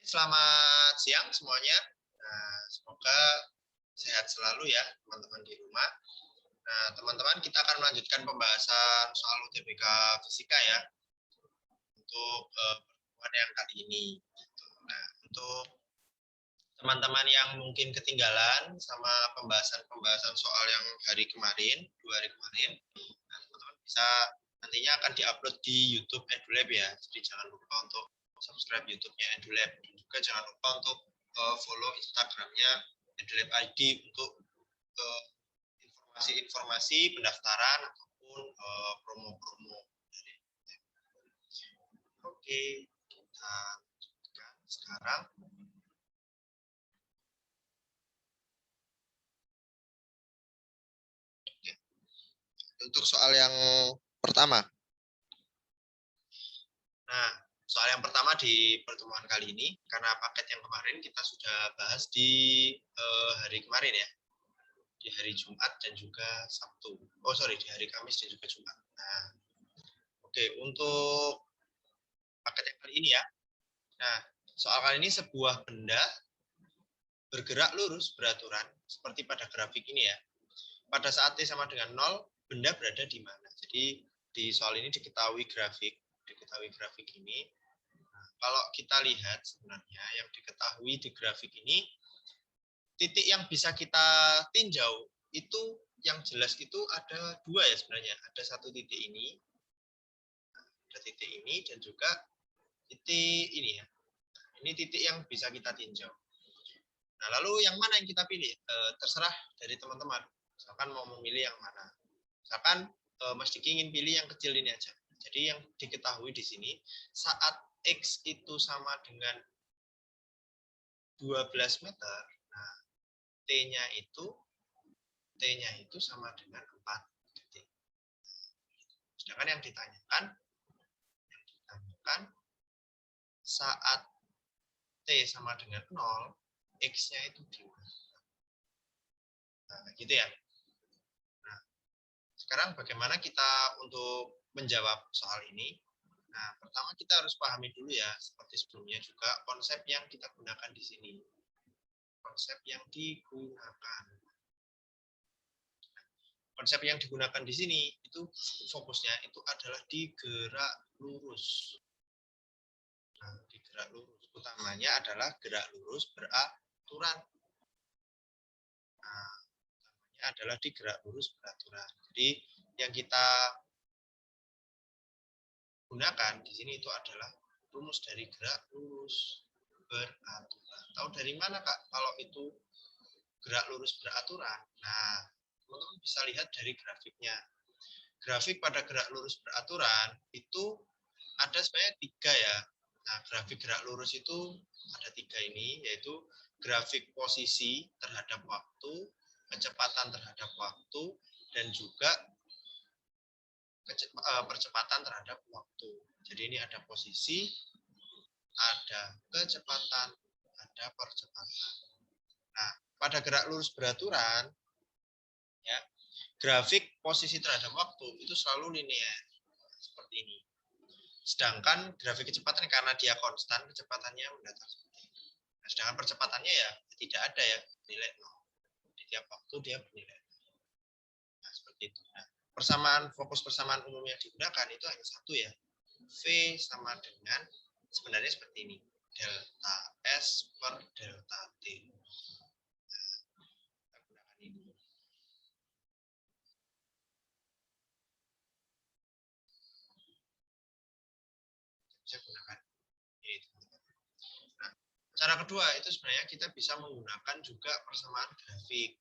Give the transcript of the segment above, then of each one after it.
Selamat siang semuanya. Nah, semoga sehat selalu ya teman-teman di rumah. Nah, teman-teman kita akan melanjutkan pembahasan soal UTBK Fisika ya untuk pertemuan yang kali ini. Nah, untuk teman-teman yang mungkin ketinggalan sama pembahasan-pembahasan soal yang hari kemarin, 2 hari kemarin, nah, teman-teman bisa nantinya akan diupload di YouTube EduLab ya. Jadi jangan lupa untuk subscribe YouTube-nya EduLab. Dan juga jangan lupa untuk follow Instagram-nya EduLab ID untuk informasi-informasi pendaftaran ataupun promo-promo. Oke, kita lanjutkan sekarang. Oke. Untuk soal yang pertama. Nah, soal yang pertama di pertemuan kali ini, karena paket yang kemarin kita sudah bahas di hari kemarin ya, di hari Jumat dan juga Sabtu. Oh sorry, di hari Kamis dan juga Jumat. Nah, oke, untuk paket yang kali ini ya. Nah, soal kali ini sebuah benda bergerak lurus beraturan, seperti pada grafik ini ya. Pada saat T sama dengan 0, benda berada di mana? Jadi, di soal ini diketahui grafik ini. Nah, kalau kita lihat sebenarnya yang diketahui di grafik ini, titik yang bisa kita tinjau itu yang jelas itu ada dua ya sebenarnya. Ada satu titik ini, ada titik ini dan juga titik ini ya. Ini titik yang bisa kita tinjau. Nah, lalu yang mana yang kita pilih? Terserah dari teman-teman. Misalkan mau memilih yang mana. Misalkan Mas Diki ingin pilih yang kecil ini aja. Jadi yang diketahui di sini, saat X itu sama dengan 12 meter, nah T-nya itu sama dengan 4 detik. Sedangkan yang ditanyakan saat T sama dengan 0, X-nya itu di mana? Nah, gitu ya. Nah, sekarang bagaimana kita untuk menjawab soal ini? Nah, pertama kita harus pahami dulu ya, seperti sebelumnya juga, konsep yang kita gunakan di sini. Konsep yang digunakan. Konsep yang digunakan di sini, itu fokusnya itu adalah di gerak lurus. Nah, di gerak lurus. Utamanya adalah gerak lurus beraturan. Nah, utamanya adalah di gerak lurus beraturan. Jadi, yang kita gunakan di sini itu adalah rumus dari gerak lurus beraturan. Tahu dari mana Kak kalau itu gerak lurus beraturan? Nah, teman-teman bisa lihat dari grafiknya. Grafik pada gerak lurus beraturan itu ada sebenarnya 3 ya. Nah, grafik gerak lurus itu ada 3 ini, yaitu grafik posisi terhadap waktu, kecepatan terhadap waktu, dan juga percepatan terhadap waktu. Jadi ini ada posisi, ada kecepatan, ada percepatan. Nah, pada gerak lurus beraturan, ya, grafik posisi terhadap waktu itu selalu linear seperti ini. Sedangkan grafik kecepatan karena dia konstan, kecepatannya mendatar seperti ini. Nah, sedangkan percepatannya ya tidak ada ya nilai 0. Di tiap waktu dia bernilai. Nah, seperti itu. Nah, fokus persamaan umum yang digunakan itu hanya satu ya. V sama dengan sebenarnya seperti ini. Delta S per delta T. Kita gunakan ini. Bisa gunakan ini. Nah, cara kedua itu sebenarnya kita bisa menggunakan juga persamaan grafik.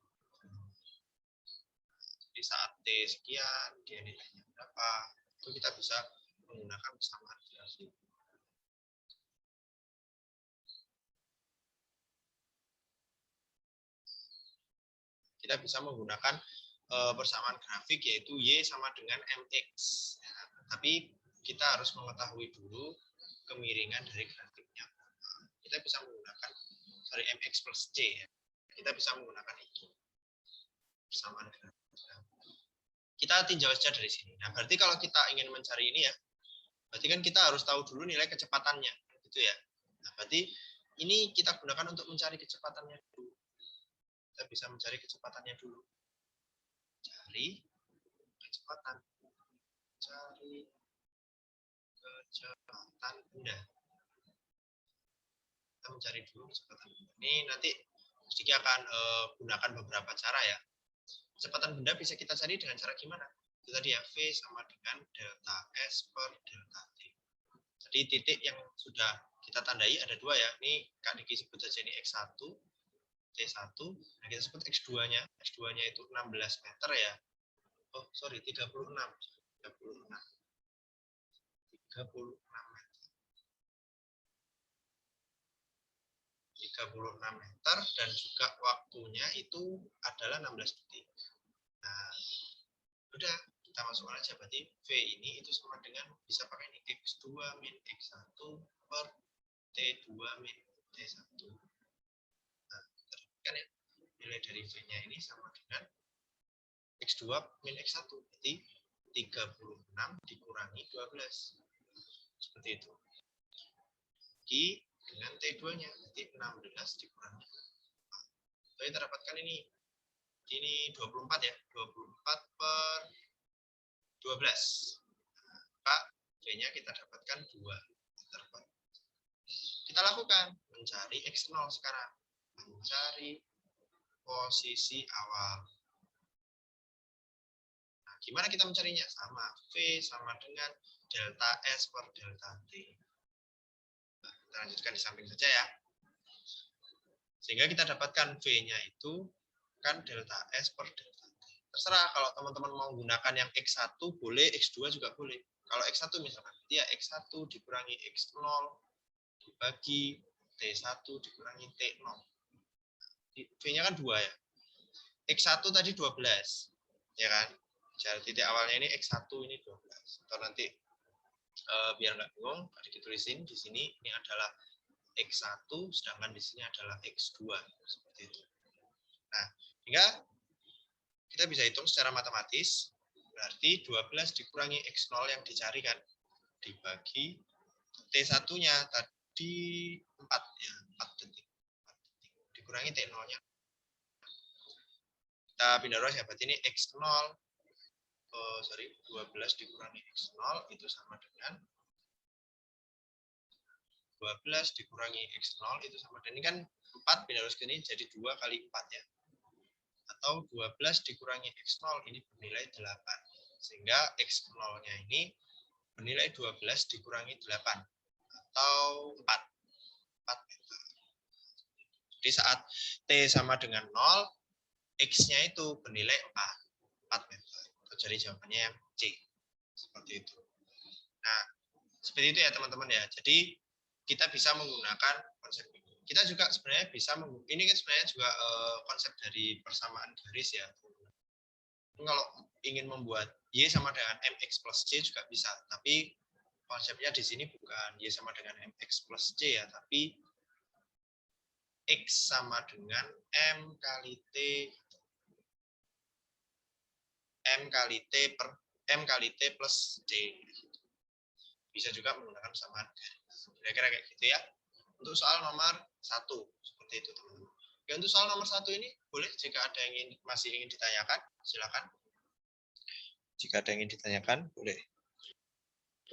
Jadi saat T sekian, dia nilainya berapa, itu kita bisa menggunakan persamaan grafik. Kita bisa menggunakan persamaan grafik yaitu Y sama dengan MX. Ya, tapi kita harus mengetahui dulu kemiringan dari grafiknya. Kita bisa menggunakan MX plus C. Ya. Kita bisa menggunakan itu. Persamaan grafik. Kita tinjau saja dari sini. Nah, berarti kalau kita ingin mencari ini ya, berarti kan kita harus tahu dulu nilai kecepatannya, gitu ya. Nah, berarti ini kita gunakan untuk mencari kecepatannya dulu. Kita bisa mencari kecepatannya dulu. Cari kecepatan. Cari kecepatan benda. Kita mencari dulu kecepatan benda. Ini nanti Diki akan gunakan beberapa cara ya. Kecepatan benda bisa kita cari dengan cara gimana? Itu tadi ya, V sama dengan delta S per delta T. Jadi titik yang sudah kita tandai ada dua ya. Ini Kak Diki sebut saja ini X1, T1. Nah, kita sebut X2-nya. X2-nya itu 16 meter ya. Oh, sorry, 36. 36. 36 meter. 36 meter dan juga waktunya itu adalah 16 detik. Nah, udah kita masukkan aja berarti V ini itu sama dengan bisa pakai ini X2 min X1 per T2 min T1. Nah, kan ya nilai dari V-nya ini sama dengan X2 min X1 berarti 36 dikurangi 12. Seperti itu. Di dengan T2-nya berarti 16 dikurangi 4. Jadi kita dapatkan ini 24 ya, 24 per 12. Maka V-nya kita dapatkan 2 meter per. Kita lakukan mencari X0 sekarang. Mencari posisi awal. Nah, gimana kita mencarinya? Sama, V sama dengan delta S per delta T. Nah, kita lanjutkan di samping saja ya. Sehingga kita dapatkan V-nya itu kan delta S per delta T. Terserah kalau teman-teman mau menggunakan yang X1 boleh, X2 juga boleh. Kalau X1 misalkan, dia X1 dikurangi X0 dibagi T1 dikurangi T0. V-nya kan 2 ya. X1 tadi 12. Ya kan? Jadi titik awalnya ini X1 ini 12. Atau nanti biar nggak bingung, tadi ditulisin di sini ini adalah X1 sedangkan di sini adalah X2 seperti itu. Nah, hingga kita bisa hitung secara matematis berarti 12 dikurangi X0 yang dicari kan dibagi T1-nya tadi 4 ya, 4 detik. Dikurangi T0-nya. Kita pindah ruas ya, berarti ini X0 12 dikurangi X0 itu sama dengan 12 dikurangi X0 itu sama dengan, ini kan 4 pindah ruas ke sini jadi 2 kali 4 ya. Atau 12 dikurangi X0 ini bernilai 8. Sehingga X0-nya ini bernilai 12 dikurangi 8 atau 4. 4 meter. Jadi saat T sama dengan 0, X-nya itu bernilai 4 meter. Jadi jawabannya yang C. Seperti itu. Nah, seperti itu ya teman-teman ya. Jadi kita bisa menggunakan konsep ini. Kita juga sebenarnya bisa ini kan sebenarnya juga konsep dari persamaan garis ya. Kalau ingin membuat Y sama dengan MX plus C juga bisa, tapi konsepnya di sini bukan Y sama dengan MX plus C ya, tapi X sama dengan M kali T per M kali T plus C. Bisa juga menggunakan persamaan garis. Kira-kira kayak gitu ya. Untuk soal nomor 1 seperti itu teman-teman. Ya, untuk soal nomor 1 ini boleh jika ada yang masih ingin ditanyakan, silakan. Jika ada yang ingin ditanyakan, boleh.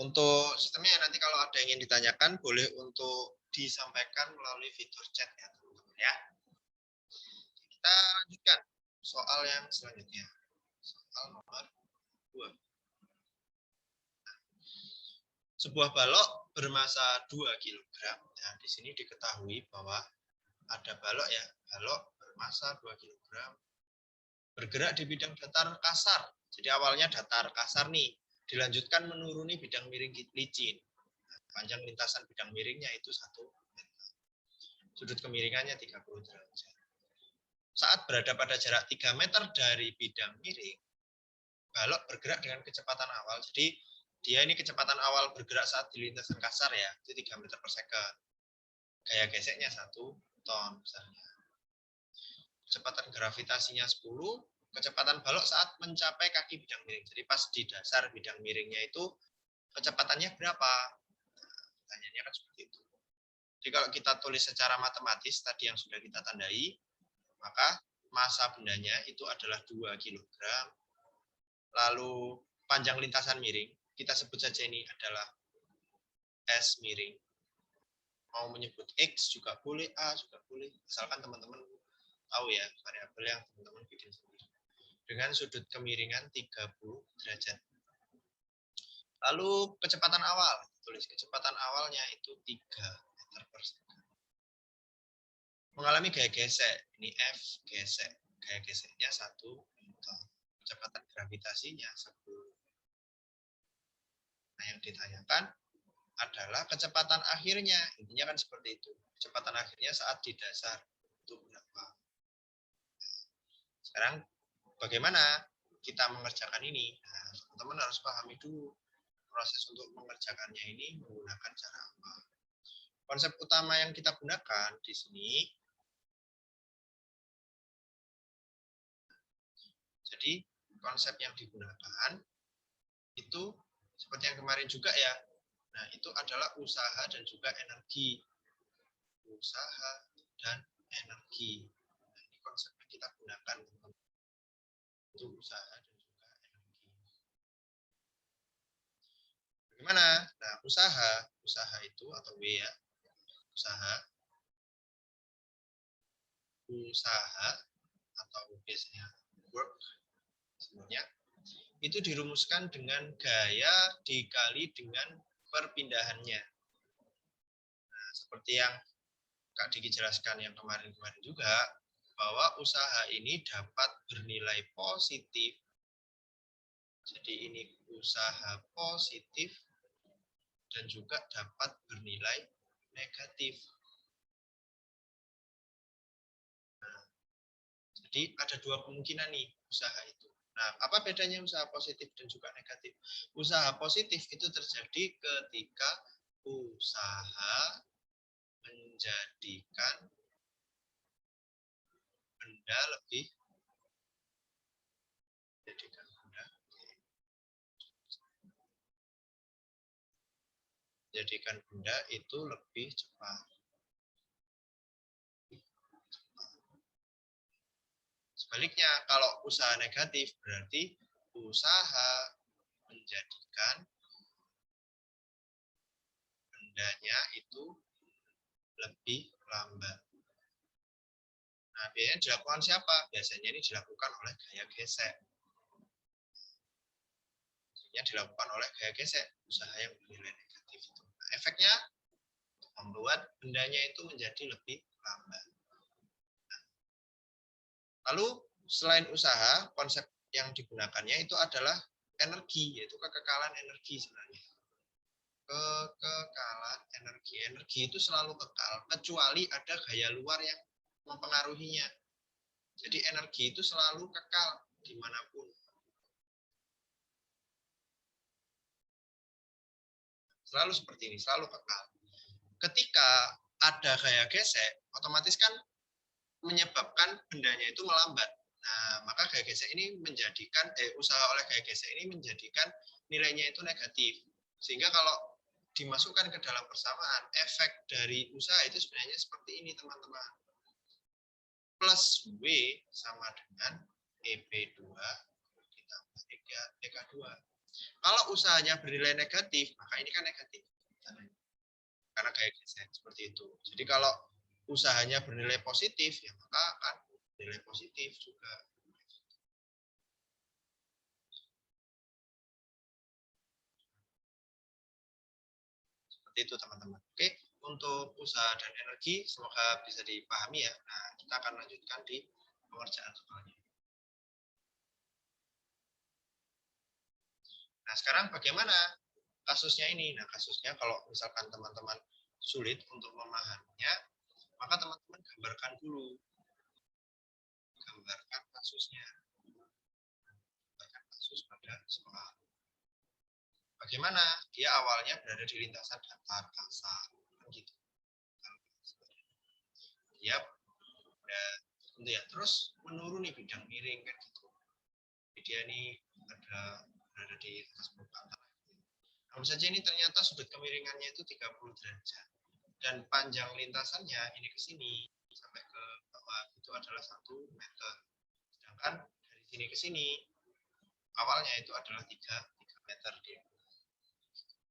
Untuk sistemnya nanti kalau ada yang ingin ditanyakan, boleh untuk disampaikan melalui fitur chat ya teman-teman ya. Kita lanjutkan soal yang selanjutnya. Soal nomor 2. Sebuah balok bermasa 2 kg. Dan di sini diketahui bahwa ada balok ya, balok bermasa 2 kg bergerak di bidang datar kasar. Jadi awalnya datar kasar nih, dilanjutkan menuruni bidang miring licin. Panjang lintasan bidang miringnya itu 1 meter. Sudut kemiringannya 30 derajat. Saat berada pada jarak 3 meter dari bidang miring, balok bergerak dengan kecepatan awal. Jadi dia ini kecepatan awal bergerak saat di lintasan kasar ya, itu 3 meter per second. Gaya geseknya 1 ton misalnya. Kecepatan gravitasinya 10, kecepatan balok saat mencapai kaki bidang miring. Jadi pas di dasar bidang miringnya itu kecepatannya berapa? Pertanyaannya kan seperti itu. Jadi kalau kita tulis secara matematis tadi yang sudah kita tandai, maka massa bendanya itu adalah 2 kg. Lalu panjang lintasan miring, kita sebut saja ini adalah S miring. Mau menyebut X juga boleh, A juga boleh. Asalkan teman-teman tahu ya variabel yang teman-teman bikin sendiri. Dengan sudut kemiringan 30 derajat. Lalu kecepatan awal, tulis kecepatan awalnya itu 3 meter per second. Mengalami gaya gesek, ini F gesek. Gaya geseknya 1 meter. Kecepatan gravitasinya 10. Nah, yang ditanyakan adalah kecepatan akhirnya. Intinya kan seperti itu. Kecepatan akhirnya saat di dasar itu berapa. Sekarang bagaimana kita mengerjakan ini? Nah, teman-teman harus pahami dulu proses untuk mengerjakannya ini menggunakan cara apa. Konsep utama yang kita gunakan di sini, jadi konsep yang digunakan itu seperti yang kemarin juga ya. Nah, itu adalah usaha dan juga energi. Usaha dan energi. Nah, ini konsep yang kita gunakan untuk usaha dan juga energi. Bagaimana? Nah, usaha itu atau W ya. Usaha atau biasanya work sebenarnya itu dirumuskan dengan gaya dikali dengan perpindahannya. Nah, seperti yang Kak Diki jelaskan yang kemarin-kemarin juga, bahwa usaha ini dapat bernilai positif. Jadi ini usaha positif dan juga dapat bernilai negatif. Nah, jadi ada dua kemungkinan nih usaha itu. Nah, apa bedanya usaha positif dan juga negatif? Usaha positif itu terjadi ketika usaha menjadikan benda lebih menjadikan benda itu lebih cepat. Sebaliknya, kalau usaha negatif berarti usaha menjadikan bendanya itu lebih lambat. Nah, biasanya dilakukan siapa? Biasanya ini dilakukan oleh gaya gesek. Biasanya dilakukan oleh gaya gesek, usaha yang bernilai negatif itu. Nah, efeknya membuat bendanya itu menjadi lebih lambat. Nah, lalu selain usaha, konsep yang digunakannya itu adalah energi, yaitu kekekalan energi sebenarnya. Kekekalan energi. Energi itu selalu kekal, kecuali ada gaya luar yang mempengaruhinya. Jadi energi itu selalu kekal dimanapun. Selalu seperti ini, selalu kekal. Ketika ada gaya gesek, otomatis kan menyebabkan bendanya itu melambat. Nah, maka gaya gesek ini menjadikan usaha oleh gaya gesek ini menjadikan nilainya itu negatif. Sehingga kalau dimasukkan ke dalam persamaan, efek dari usaha itu sebenarnya seperti ini, teman-teman. Plus W sama dengan EP2 ditambah DK2. Kalau usahanya bernilai negatif, maka ini kan negatif. Karena gaya gesek seperti itu. Jadi kalau usahanya bernilai positif, ya maka akan nilai positif juga. Seperti itu teman-teman. Oke, untuk usaha dan energi semoga bisa dipahami ya. Nah, kita akan lanjutkan di pengerjaan soalnya. Nah, sekarang bagaimana kasusnya ini? Nah, kasusnya kalau misalkan teman-teman sulit untuk memahaminya, maka teman-teman gambarkan dulu. Gambarkan kasusnya. Gambarkan kasus pada soal. Bagaimana dia awalnya berada di lintasan datar kasar, gitu. Dia ya, terus menuruni bidang miring kan gitu. Jadi dia ini berada di atas permukaan tanah. Namun saja ini ternyata sudut kemiringannya itu 30 derajat. dan panjang lintasannya ini ke sini sampai ke bawah itu adalah 1 meter. Sedangkan dari sini ke sini awalnya itu adalah 3 meter dia.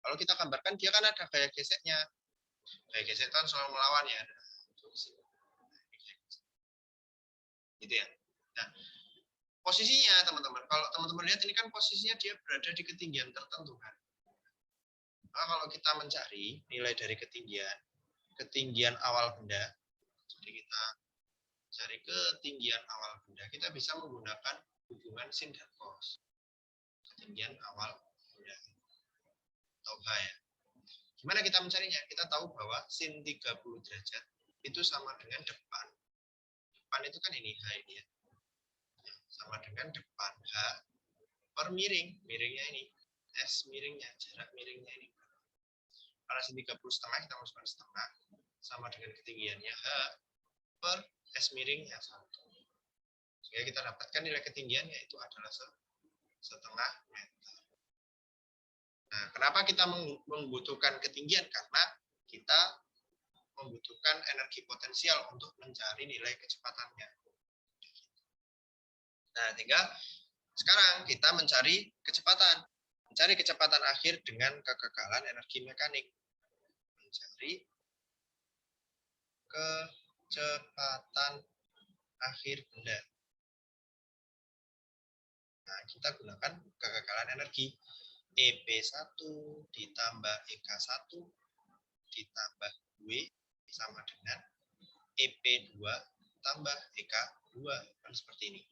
Kalau kita gambarkan dia kan ada gaya geseknya. Gaya gesek kan selalu melawan ya. Gitu ya. Nah, posisinya teman-teman, kalau teman-teman lihat ini kan posisinya dia berada di ketinggian tertentu kan. Nah, kalau kita mencari nilai dari ketinggian awal benda, jadi kita cari ketinggian awal benda, kita bisa menggunakan hubungan sin dan cos. Ketinggian awal benda atau H ya. Gimana kita mencarinya? Kita tahu bahwa sin 30 derajat itu sama dengan depan. Depan itu kan ini H ini ya. Sama dengan depan H per miring. Miringnya ini S miringnya, jarak miringnya ini. Karena sin 30 setengah kita masukkan setengah sama dengan ketinggiannya H per S miringnya 1. Sehingga kita dapatkan nilai ketinggiannya itu adalah setengah meter. Nah, kenapa kita membutuhkan ketinggian? Karena kita membutuhkan energi potensial untuk mencari nilai kecepatannya. Nah, tinggal sekarang kita mencari kecepatan. Mencari kecepatan akhir dengan kekekalan energi mekanik. Mencari kecepatan akhir benda. Nah, kita gunakan kekekalan energi. EP1 ditambah EK1 ditambah W sama dengan EP2 tambah EK2. Kan seperti ini.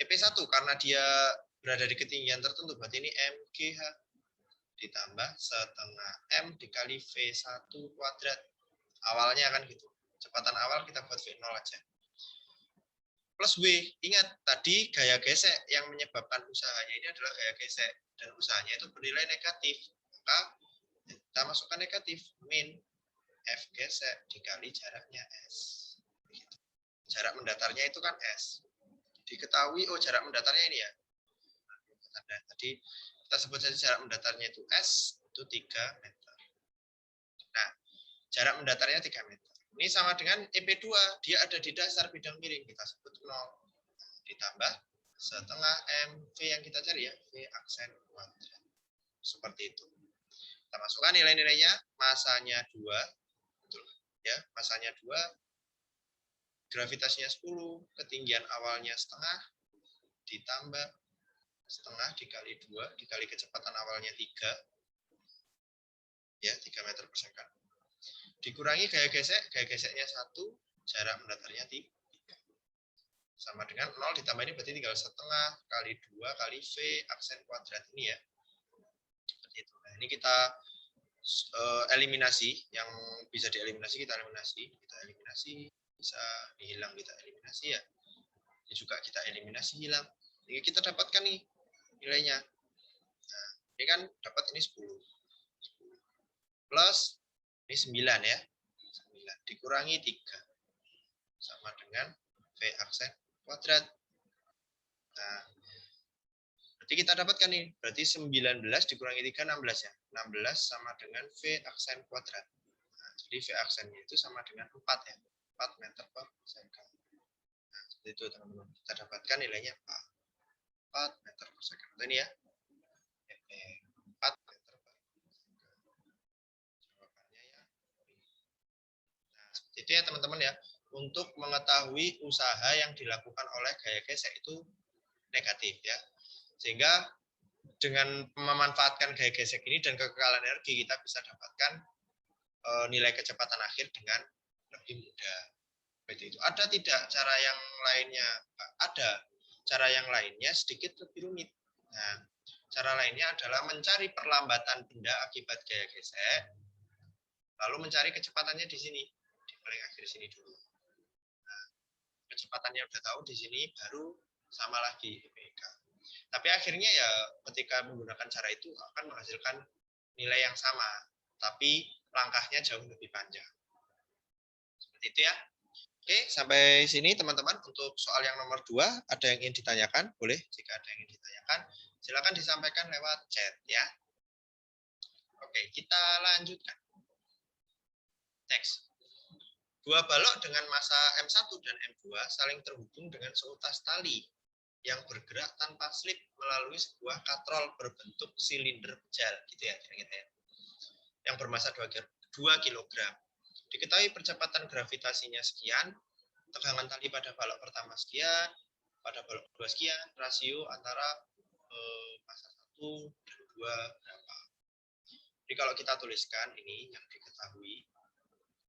EP1 karena dia berada di ketinggian tertentu, berarti ini MGH ditambah setengah M dikali V1 kuadrat. Awalnya kan gitu. Kecepatan awal kita buat V0 aja. Plus W, ingat tadi gaya gesek yang menyebabkan usahanya ini adalah gaya gesek. Dan usahanya itu bernilai negatif. Maka kita masukkan negatif. Min F gesek dikali jaraknya S. Jarak mendatarnya itu kan S. Diketahui, oh jarak mendatarnya ini ya. Tadi kita sebut saja jarak mendatarnya itu S, itu 3 meter. Nah, jarak mendatarnya 3 meter. Ini sama dengan EP2, dia ada di dasar bidang miring, kita sebut 0. Ditambah setengah MV yang kita cari ya, V aksen kuadrat. Seperti itu. Kita masukkan nilai-nilainya, masanya 2, betul ya, masanya 2, gravitasinya 10, ketinggian awalnya setengah, ditambah setengah dikali 2, dikali kecepatan awalnya 3, ya 3 meter per second. Dikurangi gaya geseknya 1, jarak mendatarnya 3. Sama dengan 0 ditambah ini berarti tinggal setengah kali 2 kali V aksen kuadrat ini ya. Seperti itu. Nah, ini kita eliminasi, yang bisa dieliminasi kita eliminasi, bisa dihilang kita eliminasi ya. Ini juga kita eliminasi hilang. Jadi kita dapatkan nih nilainya. Nah, ini kan dapat ini 10. Plus ini 9 ya. 9 dikurangi 3. Sama dengan V aksen kuadrat. Nah, berarti kita dapatkan nih, berarti 19 dikurangi 3, 16 ya. 16 sama dengan V aksen kuadrat. Nah, jadi V aksennya itu sama dengan 4 ya. 4 meter per second. Nah, seperti itu teman-teman. Kita dapatkan nilainya 4 meter per second. Ini ya. 4 meter per second. Jawabannya ya. Nah, seperti itu ya teman-teman ya. Untuk mengetahui usaha yang dilakukan oleh gaya gesek itu negatif ya. Sehingga dengan memanfaatkan gaya gesek ini dan kekekalan energi, kita bisa dapatkan nilai kecepatan akhir dengan lebih mudah. Seperti itu. Ada tidak cara yang lainnya? Ada. Cara yang lainnya sedikit lebih rumit. Nah, cara lainnya adalah mencari perlambatan benda akibat gaya gesek, lalu mencari kecepatannya di sini, di paling akhir sini dulu. Nah, kecepatannya udah tahu di sini, baru sama lagi EPK. Tapi akhirnya ya ketika menggunakan cara itu akan menghasilkan nilai yang sama, tapi langkahnya jauh lebih panjang. Seperti itu ya. Oke, sampai sini teman-teman. Untuk soal yang nomor 2, ada yang ingin ditanyakan? Boleh, jika ada yang ingin ditanyakan, silakan disampaikan lewat chat ya. Oke, kita lanjutkan. Next. Dua balok dengan massa M1 dan M2 saling terhubung dengan seutas tali yang bergerak tanpa slip melalui sebuah katrol berbentuk silinder pejal, gitu ya, kira-kira ya. Yang bermassa 2 kg. Diketahui percepatan gravitasinya sekian, tegangan tali pada balok pertama sekian, pada balok kedua sekian, rasio antara massa 1 dan 2 berapa. Jadi kalau kita tuliskan ini yang diketahui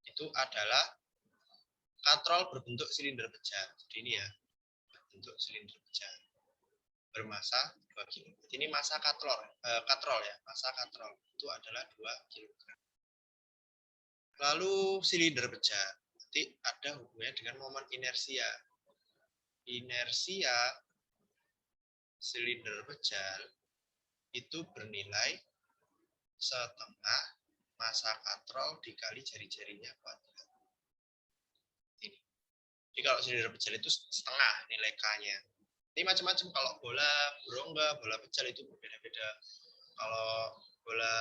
itu adalah katrol berbentuk silinder pejal. Jadi ini ya, berbentuk silinder pejal bermassa 2 kg. Ini massa katrol ya, massa katrol itu adalah 2 kg. Lalu silinder pejal, nanti ada hubungannya dengan momen inersia. Inersia silinder pejal itu bernilai setengah massa katrol dikali jari-jarinya kuadrat. Ini. Jadi kalau silinder pejal itu setengah nilai K-nya. Ini macam-macam, kalau bola berongga, bola pejal itu berbeda-beda. Kalau bola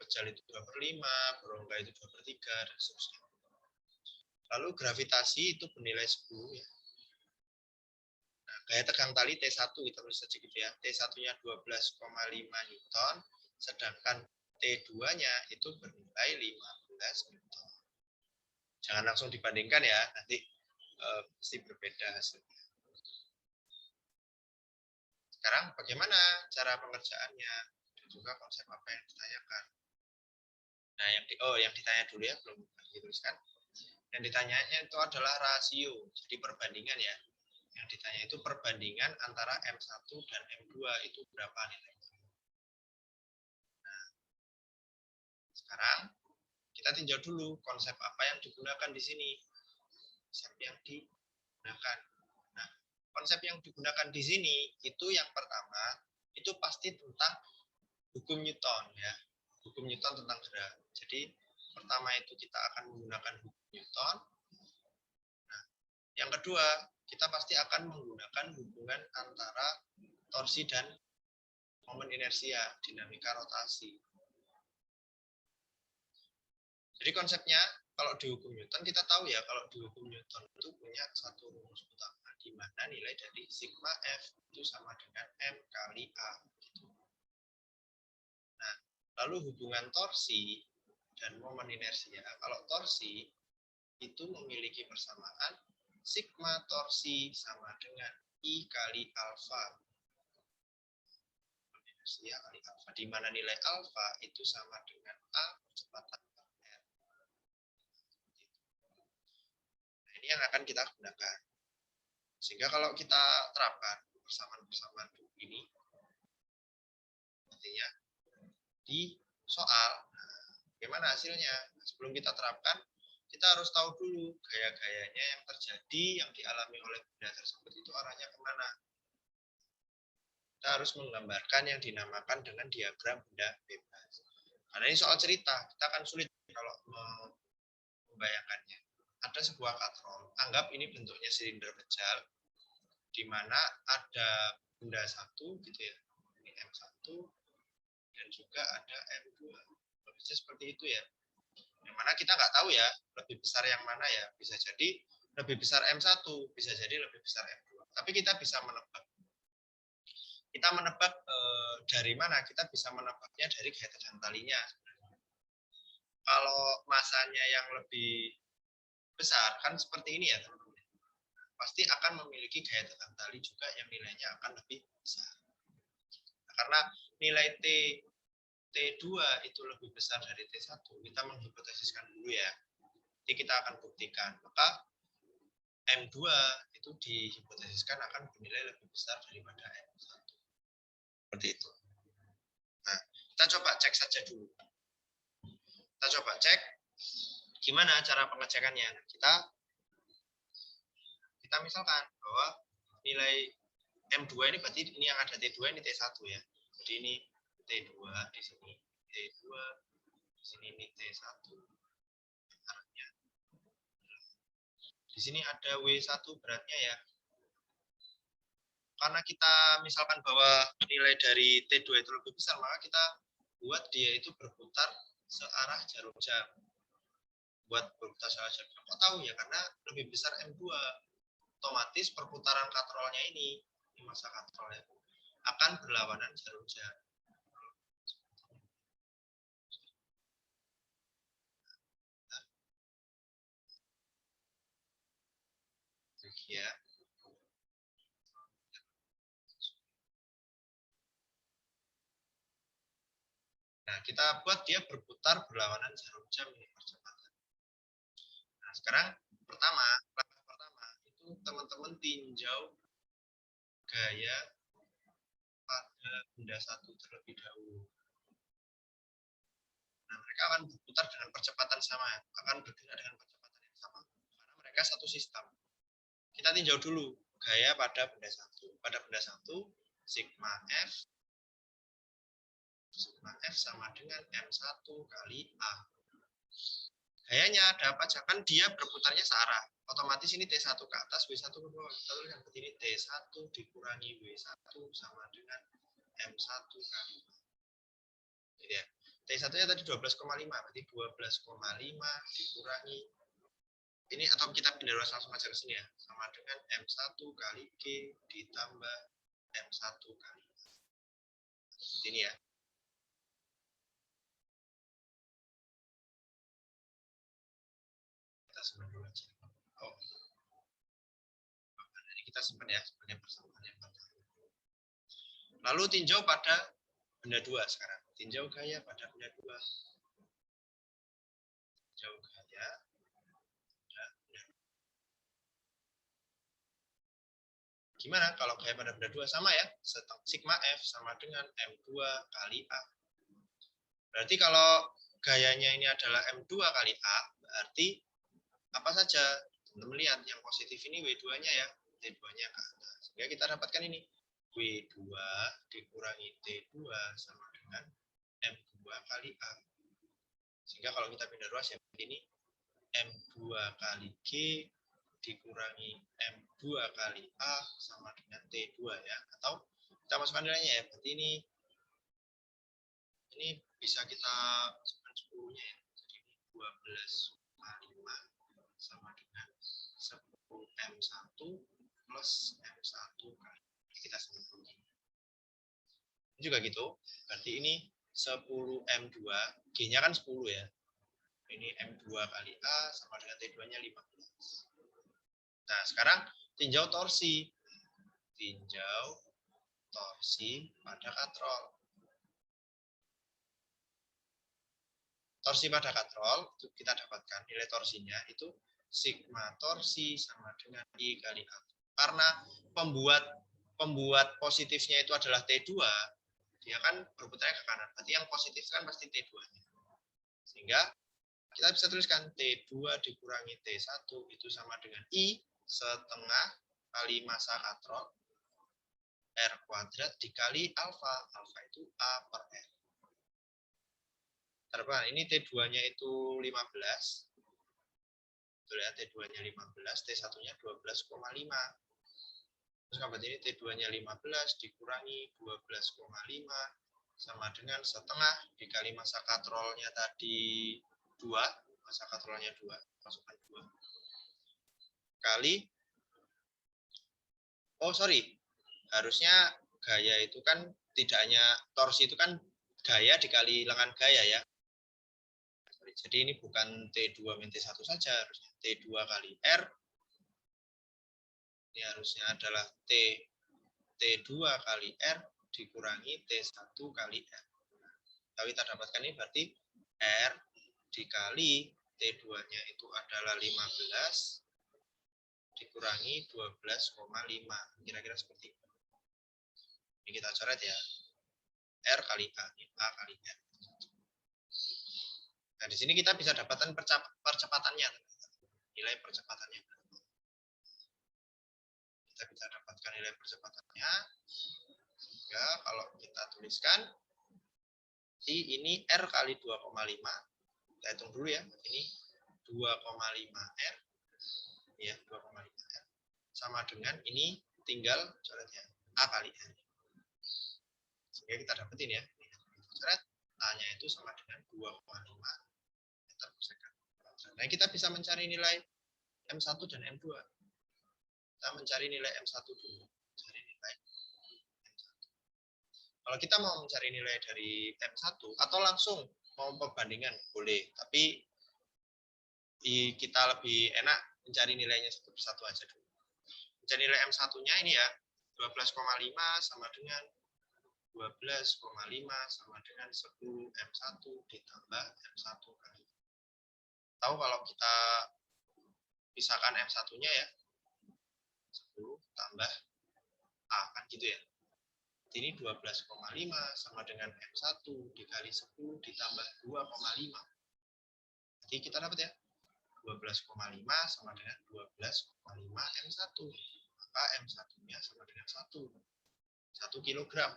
pejal itu 2/5, berongga itu 2/3, dan seterusnya. Lalu gravitasi itu bernilai 10 ya. Nah, gaya tegang tali T1 kita tulis saja gitu ya. T1-nya 12,5 Newton, sedangkan T2-nya itu bernilai 15 Newton. Jangan langsung dibandingkan ya, nanti pasti berbeda hasilnya. Sekarang bagaimana cara pengerjaannya dan juga konsep apa yang ditanyakan. Nah, yang ditanya dulu ya, belum dituliskan. Yang ditanyanya itu adalah rasio, jadi perbandingan ya. Yang ditanya itu perbandingan antara M1 dan M2 itu berapa nilainya. Nah, sekarang kita tinjau dulu konsep apa yang digunakan di sini. Konsep yang digunakan. Nah, konsep yang digunakan di sini itu yang pertama itu pasti tentang hukum Newton ya. Hukum Newton tentang gerak. Jadi pertama itu kita akan menggunakan hukum Newton. Nah, yang kedua kita pasti akan menggunakan hubungan antara torsi dan momen inersia, dinamika rotasi. Jadi konsepnya kalau di hukum Newton kita tahu ya, kalau di hukum Newton itu punya satu rumus utama di mana nilai dari sigma F itu sama dengan M kali A. Gitu. Nah, lalu hubungan torsi dan momen inersia. Kalau torsi itu memiliki persamaan sigma torsi sama dengan I kali alfa. Inersia kali alfa, di mana nilai alfa itu sama dengan A percepatan per R. Nah, ini yang akan kita gunakan. Sehingga kalau kita terapkan persamaan-persamaan ini, artinya di soal, bagaimana hasilnya? Sebelum kita terapkan, kita harus tahu dulu gaya-gayanya yang terjadi, yang dialami oleh benda tersebut itu arahnya kemana. Kita harus menggambarkan yang dinamakan dengan diagram benda bebas. Karena ini soal cerita, kita akan sulit kalau membayangkannya. Ada sebuah katrol, anggap ini bentuknya silinder pejal, di mana ada benda satu gitu ya, ini M1, dan juga ada M2. Bisa seperti itu ya. Yang mana kita nggak tahu ya, lebih besar yang mana ya. Bisa jadi lebih besar M1, bisa jadi lebih besar M2. Tapi kita bisa menebak. Kita menebak dari mana? Kita bisa menebaknya dari gaya tegang talinya. Kalau masanya yang lebih besar, kan seperti ini ya teman-teman. Pasti akan memiliki gaya tegang tali juga yang nilainya akan lebih besar. Nah, karena nilai T2 itu lebih besar dari T1, kita menghipotesiskan dulu ya. Jadi kita akan buktikan. Maka M2 itu dihipotesiskan akan bernilai lebih besar daripada M1. Seperti itu. Nah, kita coba cek saja dulu. Kita coba cek gimana cara pengecekannya. Kita misalkan bahwa nilai M2 ini berarti ini yang ada T2 ini T1 ya. Jadi ini T2 di sini, T2 di sini ini T1. Arahnya. Di sini ada W1 beratnya ya. Karena kita misalkan bahwa nilai dari T2 itu lebih besar, maka kita buat dia itu berputar searah jarum jam. buat berputar secara jarak. Kok tahu ya? Karena lebih besar M2. Otomatis perputaran katrolnya ini masa katrolnya akan berlawanan jarum jam. Ya. Nah, kita buat dia berputar berlawanan jarum jam ini percepatan. Nah, sekarang langkah pertama itu teman-teman tinjau gaya pada benda satu terlebih dahulu. Nah, mereka akan berputar dengan percepatan sama, akan bergerak dengan percepatan yang sama, karena mereka satu sistem. Kita tinjau dulu gaya pada benda satu. Pada benda satu, sigma F sama dengan M1 kali A. Gayanya ada apa aja? Kan dia berputarnya searah. Otomatis ini T1 ke atas, W1 ke bawah. Kita tuliskan seperti ini, T1 dikurangi W1 sama dengan M1 kali A. Gitu ya. T1-nya tadi 12,5, berarti 12,5 dikurangi. Ini atau kita pindah langsung aja ke sini ya. Sama dengan M1 kali G ditambah M1 kali A. Ini ya. Kita simpan dulu aja. Oh. Ini kita simpan ya, sebagai persamaan yang pertama. Lalu tinjau pada benda 2 sekarang. Tinjau gaya pada benda 2. Tinjau gaya pada benda 2. Gimana kalau gaya pada benda 2 sama ya? Sigma F sama dengan M2 kali A. Berarti kalau gayanya ini adalah M2 kali A, berarti apa saja? Teman-teman lihat yang positif ini W2-nya ya, T2-nya ke atas. Sehingga kita dapatkan ini W2 dikurangi T2 sama dengan M2 kali A. Sehingga kalau kita pindah ruas ya ini M2 kali G dikurangi M2 kali A sama dengan T2 ya. Atau kita masukkan nilainya ya. Berarti ini bisa kita masukkan 10-nya ya. Jadi 12,5 sama dengan 10M1 plus M1 kali. Kita sebut ini juga gitu. Berarti ini 10M2, G-nya kan 10 ya. Ini M2 kali A sama dengan T2-nya 15. Nah, sekarang tinjau torsi. Tinjau torsi pada katrol. Torsi pada katrol, itu kita dapatkan nilai torsinya itu sigma torsi sama dengan I kali A. Karena pembuat positifnya itu adalah T2, dia kan berputarnya ke kanan. Berarti yang positif kan pasti T2-nya. Sehingga kita bisa tuliskan T2 dikurangi T1 itu sama dengan I setengah kali massa katrol R kuadrat dikali alfa. Alfa itu A per R. Terus ini T2-nya itu 15. Betul ya, T2-nya 15, T1-nya 12,5. Terus berarti ini T2-nya 15 dikurangi 12,5 sama dengan setengah dikali massa katrolnya tadi 2, massa katrolnya 2, masukkan 2. Kali, harusnya gaya itu kan tidak hanya torsi itu kan gaya dikali lengan gaya ya. Jadi ini bukan T2 min T1 saja, harusnya T2 kali R. Ini harusnya adalah T2 kali R dikurangi T1 kali R. Tapi kita dapatkan ini berarti R dikali T2-nya itu adalah 15 dikurangi 12,5. Kira-kira seperti itu. Ini kita coret ya. R kali A, A kali R. Nah, di sini kita bisa dapatkan percepatannya. Nilai percepatannya. Kita bisa dapatkan nilai percepatannya. Sehingga kalau kita tuliskan ini R kali 2,5. Kita hitung dulu ya. Ini 2,5 R. Ya, 2,5 R. Sama dengan ini tinggal coretnya A kali R. Sehingga kita dapetin ya. Coret A-nya itu sama dengan 2,5 meter per second. Nah, kita bisa mencari nilai M1 dan M2. Kita mencari nilai M1 dulu. Cari nilai M1. Kalau kita mau mencari nilai dari M1 atau langsung mau perbandingan, boleh. Tapi kita lebih enak mencari nilainya satu persatu aja dulu. Mencari nilai M1-nya ini ya, 12,5 sama dengan 12,5 sama dengan 10 M1 ditambah M1 kali. Tahu kalau kita pisahkan M1-nya ya, 10 tambah A, kan gitu ya. Ini 12,5 sama dengan M1 dikali 10 ditambah 2,5. Jadi kita dapat ya, 12,5 sama dengan 12,5 M1. Maka M1-nya sama dengan 1 kilogram.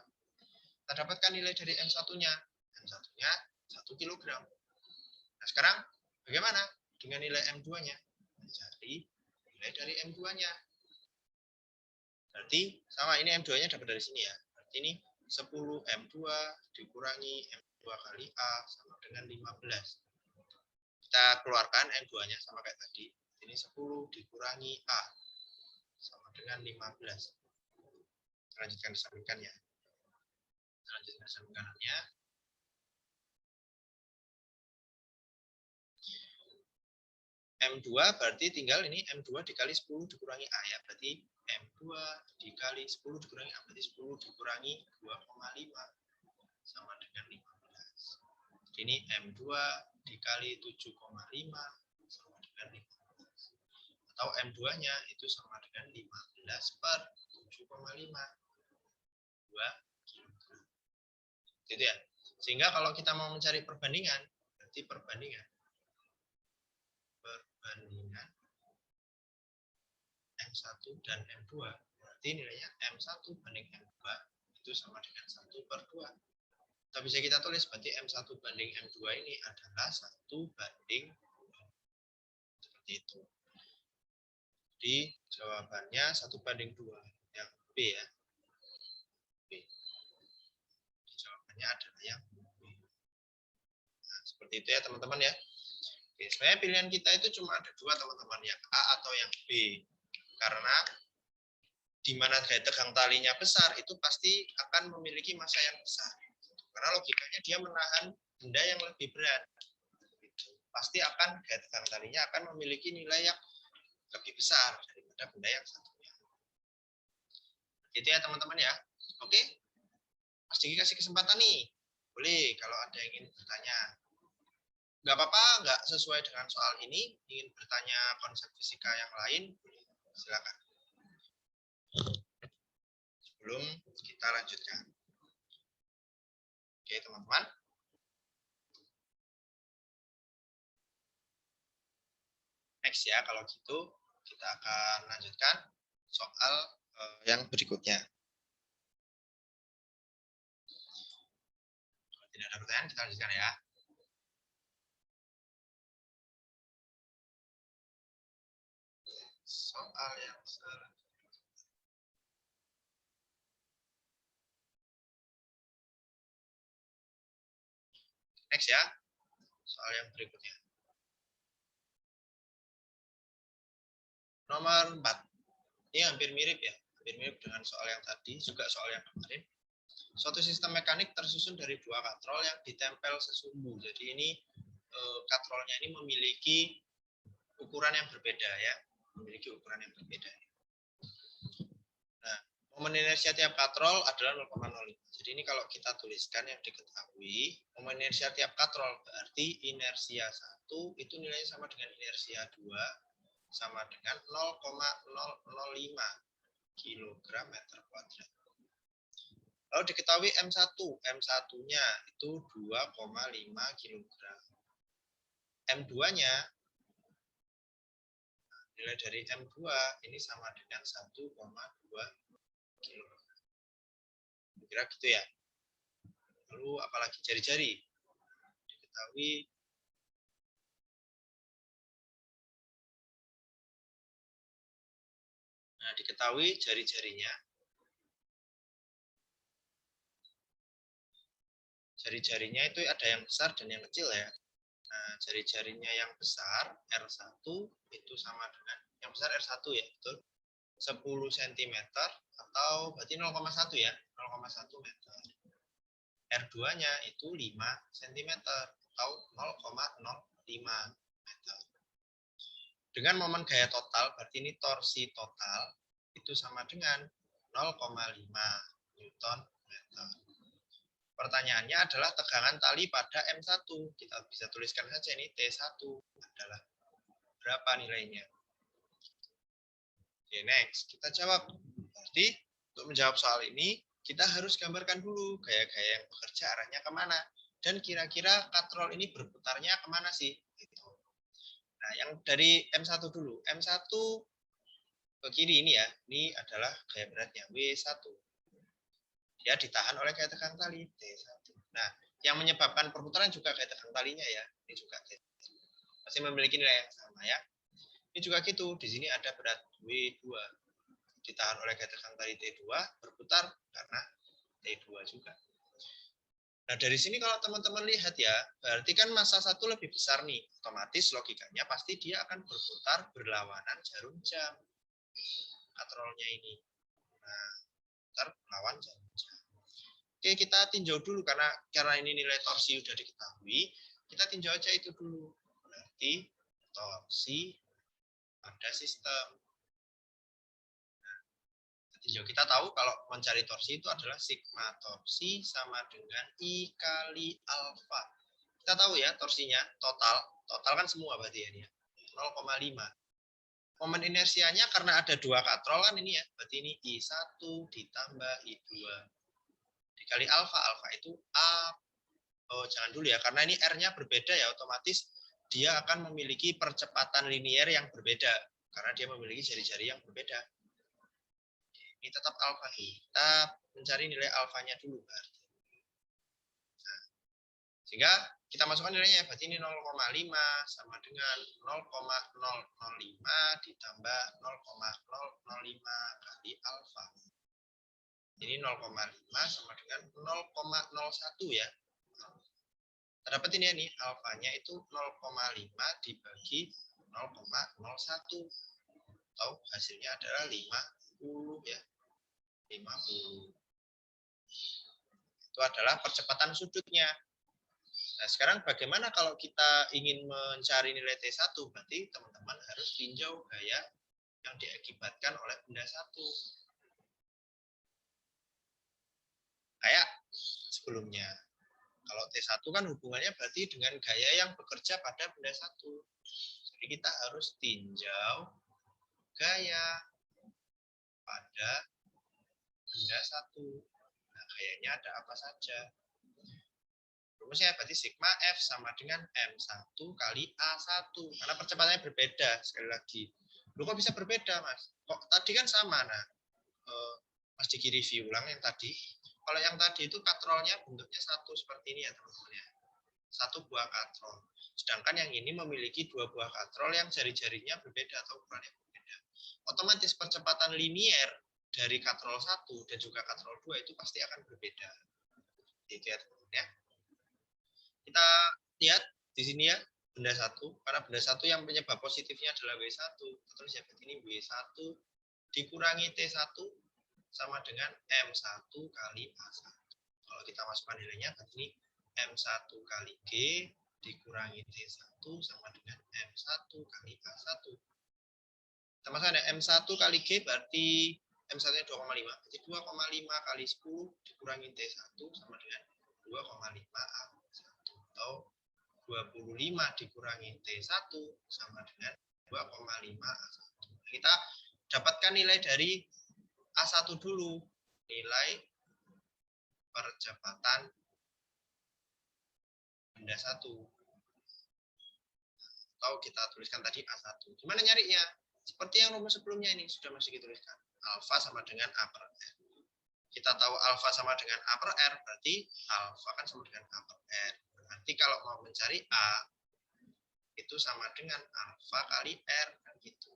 Kita dapatkan nilai dari M1-nya. M1-nya 1 kilogram. Nah, sekarang bagaimana dengan nilai M2-nya? Mencari nilai dari M2-nya. Berarti sama, ini M2-nya dapat dari sini ya. Berarti ini 10 M2 dikurangi M2 kali A sama dengan 15. Kita keluarkan M2-nya sama kayak tadi. Ini 10 dikurangi A sama dengan 15. Lanjutkan disambungkannya. Lanjutkan disambungkannya. M2 berarti tinggal ini M2 dikali 10 dikurangi A ya. Berarti M2 dikali 10 dikurangi A. Berarti 10 dikurangi 2,5 sama dengan 15. Jadi ini M2 dikali 7,5 sama dengan 15. Atau M2-nya itu sama dengan 15 per 7,5. 2 kilogram. Gitu ya. Sehingga kalau kita mau mencari perbandingan, berarti perbandingan M1 dan M2, berarti nilainya M1 banding M2 itu sama dengan 1 per 2. Tapi bisa kita tulis berarti M1 banding M2 ini adalah 1 banding 2. Seperti itu. Jadi jawabannya 1 banding 2. Yang B ya. B. Jawabannya adalah yang B. Nah, seperti itu ya teman-teman ya. Oke, sebenarnya pilihan kita itu cuma ada dua teman-teman, yang A atau yang B. Karena di mana daya tegang talinya besar, itu pasti akan memiliki massa yang besar. Karena logikanya dia menahan benda yang lebih berat. Pasti akan daya tegang talinya akan memiliki nilai yang lebih besar daripada benda yang satunya. Gitu ya teman-teman ya. Oke, Mas Diki kasih kesempatan nih. Boleh kalau ada yang ingin bertanya. Nggak apa-apa, nggak sesuai dengan soal ini, ingin bertanya konsep fisika yang lain, silakan. Sebelum kita lanjutkan. Oke teman-teman. Next ya, kalau gitu kita akan lanjutkan soal yang berikutnya. Kalau tidak ada pertanyaan, kita lanjutkan ya. Soal yang selanjutnya. Next ya, soal yang berikutnya. Nomor 4. Ini hampir mirip ya, hampir mirip dengan soal yang tadi, juga soal yang kemarin. Suatu sistem mekanik tersusun dari dua katrol yang ditempel sesumbu. Jadi ini katrolnya ini memiliki ukuran yang berbeda ya, memiliki ukuran yang berbeda. Nah, momen inersia tiap katrol adalah 0,05. Jadi ini kalau kita tuliskan yang diketahui, momen inersia tiap katrol berarti inersia 1 itu nilainya sama dengan inersia 2 sama dengan 0,005 kg meter kuadrat. Lalu diketahui M1, M1-nya itu 2,5 kg. M2-nya, nilai dari M2 ini sama dengan 1,2 kg. Kira gitu ya. Lalu apalagi jari-jari? Diketahui jari-jarinya. Jari-jarinya itu ada yang besar dan yang kecil ya. Nah, jari-jarinya yang besar R1 itu sama dengan yang besar R1 ya, betul. 10 cm atau berarti 0,1 ya, 0,1 meter. R2-nya itu 5 cm atau 0,05 meter. Dengan momen gaya total, berarti ini torsi total, itu sama dengan 0,5 Newton meter. Pertanyaannya adalah tegangan tali pada M1. Kita bisa tuliskan saja ini T1 adalah berapa nilainya. Oke, next. Kita jawab. Berarti untuk menjawab soal ini, kita harus gambarkan dulu gaya-gaya yang bekerja arahnya kemana. Dan kira-kira katrol ini berputarnya kemana sih? Gitu. Nah, yang dari M1 dulu. M1 ke kiri ini ya, ini adalah gaya beratnya, W1. Dia ditahan oleh gaya tegang tali, T1. Nah, yang menyebabkan perputaran juga gaya tegang talinya ya, ini juga T1. Masih memiliki nilai yang sama ya. Ini juga gitu, di sini ada berat W2. Ditahan oleh gaya tegang tali T2, berputar karena T2 juga. Nah, dari sini kalau teman-teman lihat ya, berarti kan massa satu lebih besar nih. Otomatis logikanya pasti dia akan berputar berlawanan jarum jam. Katrolnya ini. Nah, putar melawan jarum jam. Oke, kita tinjau dulu karena ini nilai torsi sudah diketahui, kita tinjau aja itu dulu. Berarti torsi pada sistem. Tinjau, kita tahu kalau mencari torsi itu adalah sigma torsi sama dengan I kali alfa. Kita tahu ya torsinya total kan semua berarti ya, 0,5. Momen inersianya karena ada dua katrol kan ini ya, berarti ini I1 ditambah I2 dikali alfa. Alfa itu A. Oh, jangan dulu ya, karena ini R-nya berbeda ya, otomatis dia akan memiliki percepatan linier yang berbeda karena dia memiliki jari-jari yang berbeda. Ini tetap alfa dulu. Kita mencari nilai alfanya dulu berarti. Nah, sehingga kita masukkan nilainya, berarti ini 0,5 sama dengan 0,005 ditambah 0,005 kali alfa. Ini 0,5 sama dengan 0,01 ya. Terdapat ini ya nih, alfanya itu 0,5 dibagi 0,01. Atau hasilnya adalah 50 ya. 50. Itu adalah percepatan sudutnya. Nah, sekarang bagaimana kalau kita ingin mencari nilai T1? Berarti teman-teman harus tinjau gaya yang diakibatkan oleh benda satu. Kayak sebelumnya. Kalau T1 kan hubungannya berarti dengan gaya yang bekerja pada benda satu. Jadi kita harus tinjau gaya pada benda satu. Nah, gayanya ada apa saja? Rumusnya berarti sigma F sama dengan M1 kali A1. Karena percepatannya berbeda, sekali lagi. Loh, kok bisa berbeda, Mas? Kok tadi kan sama, nah. Mas Diki review ulang yang tadi. Kalau yang tadi itu katrolnya bentuknya satu seperti ini ya, teman-teman ya. Satu buah katrol. Sedangkan yang ini memiliki dua buah katrol yang jari-jarinya berbeda atau ukurannya berbeda. Otomatis percepatan linier dari katrol 1 dan juga katrol 2 itu pasti akan berbeda. Itu ya, teman-teman ya. Kita lihat di sini ya, benda satu. Karena benda satu yang penyebab positifnya adalah W1. Terus ya, ini W1 dikurangi T1 sama dengan M1 kali A1. Kalau kita masukkan nilainya, berarti ini M1 kali G dikurangi T1 sama dengan M1 kali A1. Kita masukkan ada M1 kali G berarti M1-nya 2,5. Berarti 2,5 kali 10 dikurangi T1 sama dengan 2,5 A1. Atau 25 dikurangi T1 sama dengan 2,5 A1. Kita dapatkan nilai dari A1 dulu, nilai percepatan benda satu. Atau kita tuliskan tadi A1. Gimana nyarinya? Seperti yang rumus sebelumnya ini sudah masih dituliskan. Alfa sama dengan A per R. Kita tahu alfa sama dengan A per R, berarti alfa kan sama dengan A per R. Berarti kalau mau mencari A, itu sama dengan alfa kali R. Kan gitu.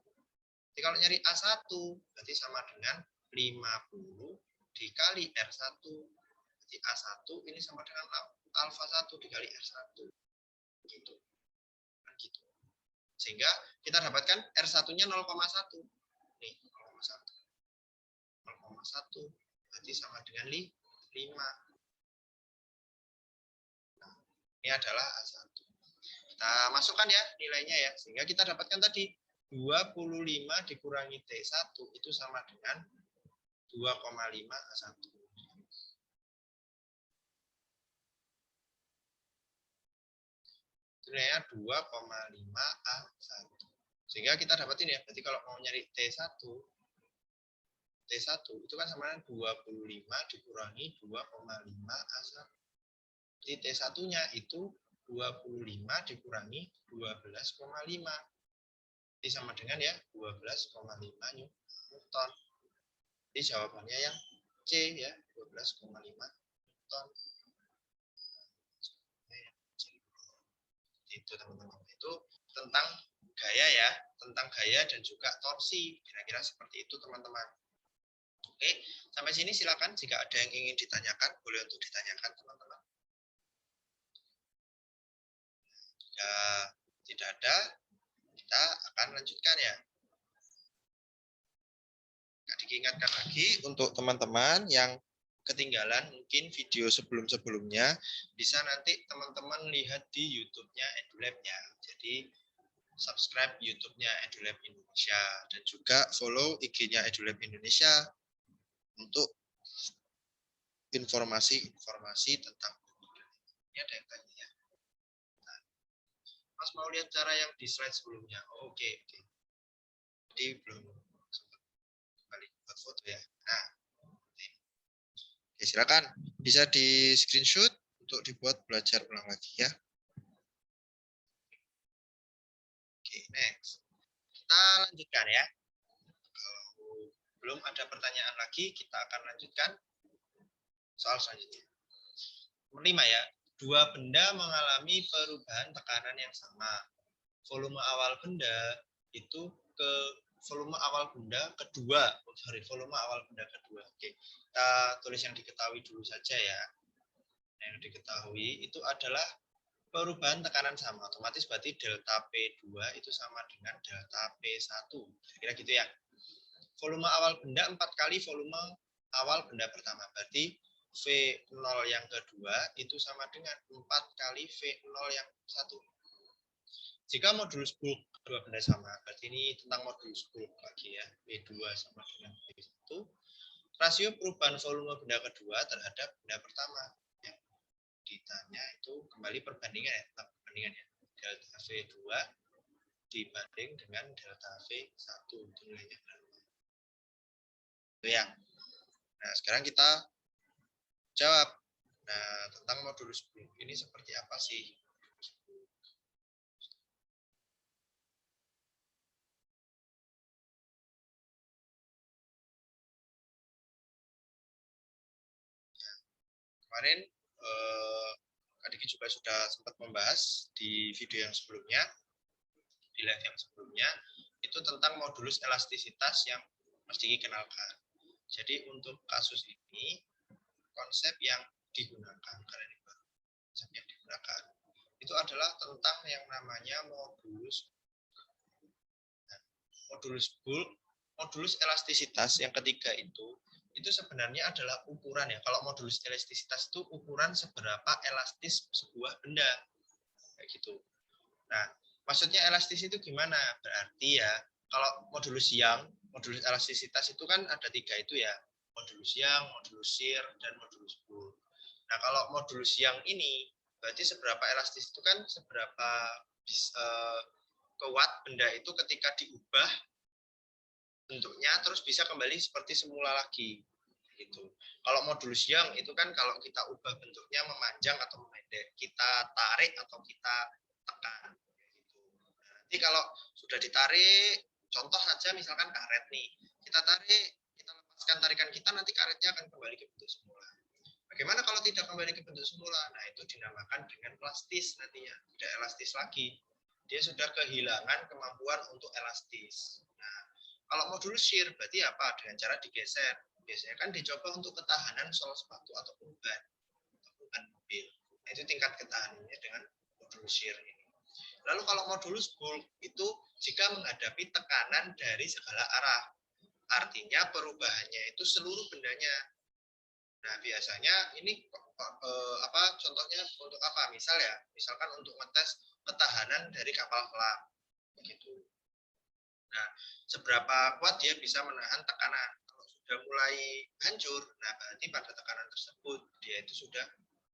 Jadi kalau nyari A1, berarti sama dengan 50 dikali R1. Berarti A1 ini sama dengan alfa 1 dikali R1. Gitu. Sehingga kita dapatkan R1-nya 0,1. Nih, 0,1. 0,1 berarti sama dengan 5. Nah, ini adalah A1. Kita masukkan ya nilainya ya. Sehingga kita dapatkan tadi 25 dikurangi T1 itu sama dengan 2,5 A1. Nilainya 2,5 A1. Sehingga kita dapatin ya, berarti kalau mau nyari T1 itu kan sama dengan 25 dikurangi 2,5 A1. Jadi T1-nya itu 25 dikurangi 12,5. Jadi sama dengan ya 12,5 Newton. Jadi jawabannya yang C ya, 12,5 Newton. Itu teman-teman. Itu tentang gaya ya, tentang gaya dan juga torsi. Kira-kira seperti itu teman-teman. Oke, sampai sini silakan jika ada yang ingin ditanyakan, boleh untuk ditanyakan teman-teman. Jika tidak ada, kita akan lanjutkan ya. Diingatkan lagi untuk teman-teman yang ketinggalan mungkin video sebelum-sebelumnya, bisa nanti teman-teman lihat di YouTube-nya EduLab-nya. Jadi subscribe YouTube-nya EduLab Indonesia dan juga follow IG-nya EduLab Indonesia untuk informasi-informasi tentang ini. Ada yang tanya ya. Nah, Mas mau lihat cara yang di slide sebelumnya. Oke. Jadi belum sempat kembali buat foto ya. Nah, oke, silakan bisa di screenshot untuk dibuat belajar ulang lagi ya. Oke, next. Kita lanjutkan ya. Kalau belum ada pertanyaan lagi, kita akan lanjutkan soal selanjutnya. Nomor 5 ya. Dua benda mengalami perubahan tekanan yang sama. Volume awal benda itu ke volume awal benda kedua. Volume awal benda kedua. Oke, kita tulis yang diketahui dulu saja ya. Yang diketahui itu adalah perubahan tekanan sama. Otomatis berarti delta P2 itu sama dengan delta P1. Kira-kira gitu ya. Volume awal benda 4 kali volume awal benda pertama. Berarti V0 yang kedua itu sama dengan 4 kali V0 yang satu. Jika modulus bulk kedua benda sama, berarti ini tentang modulus bulk lagi ya. V2 sama dengan V1. Rasio perubahan volume benda kedua terhadap benda pertama. Ya. Ditanya itu kembali perbandingan ya. Perbandingan ya. Delta V2 dibanding dengan delta V1. Itu nilainya berapa. Itu ya. Nah, sekarang kita jawab. Nah, tentang modulus bulk ini seperti apa sih? Kemarin Kak Diki juga sudah sempat membahas di video yang sebelumnya, di live yang sebelumnya, itu tentang modulus elastisitas yang Mas Diki kenalkan. Jadi untuk kasus ini, konsep yang digunakan, karena ini konsep yang digunakan, itu adalah tentang yang namanya modulus. Nah, modulus bulk, modulus elastisitas yang ketiga itu sebenarnya adalah ukuran ya. Kalau modulus elastisitas itu ukuran seberapa elastis sebuah benda. Kayak gitu. Nah, maksudnya elastis itu gimana? Berarti ya, kalau modulus elastisitas itu kan ada 3 itu ya. Modulus Young, modulus shear, dan modulus bulk. Nah, kalau modulus Young ini, berarti seberapa elastis itu kan seberapa kuat benda itu ketika diubah bentuknya terus bisa kembali seperti semula lagi gitu. Kalau modulus Young itu kan kalau kita ubah bentuknya memanjang atau memendek, kita tarik atau kita tekan gitu. Nah, nanti kalau sudah ditarik, contoh saja misalkan karet nih, kita tarik, kita lepaskan tarikan kita, nanti karetnya akan kembali ke bentuk semula. Bagaimana kalau tidak kembali ke bentuk semula? Nah, itu dinamakan dengan plastis nantinya, tidak elastis lagi. Dia sudah kehilangan kemampuan untuk elastis. Nah, kalau modulus shear berarti apa? Dengan cara digeser. Biasanya kan dicoba untuk ketahanan sol sepatu ataupun ban mobil. Nah, itu tingkat ketahanannya dengan modulus shear ini. Lalu kalau modulus bulk itu jika menghadapi tekanan dari segala arah. Artinya perubahannya itu seluruh bendanya. Nah, biasanya ini contohnya untuk apa? Misalkan untuk ngetes ketahanan dari kapal selam begitu. Nah, seberapa kuat dia bisa menahan tekanan. Kalau sudah mulai hancur, nah berarti pada tekanan tersebut dia itu sudah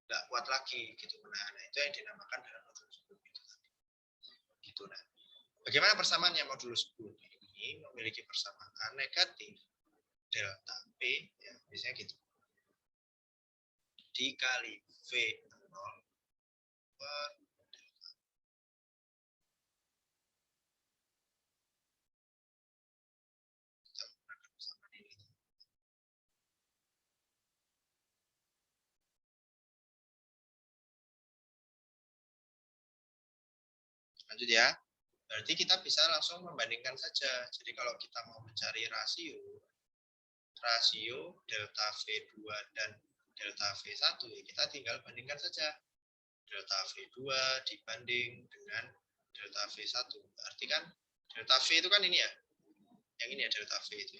nggak kuat lagi gitu menahan. Nah, itu yang dinamakan dengan modulus bulk itu. Gitu. Nah, bagaimana persamaannya modulus bulk ini memiliki persamaan negatif delta P ya, biasanya gitu. Dikali V0 per delta. Kita menggunakan persamaan ini. Lanjut ya. Berarti kita bisa langsung membandingkan saja. Jadi kalau kita mau mencari rasio delta V2 dan delta V1, ya kita tinggal bandingkan saja. Delta V2 dibanding dengan delta V1. Berarti kan delta V itu kan ini ya. Yang ini ya delta V itu.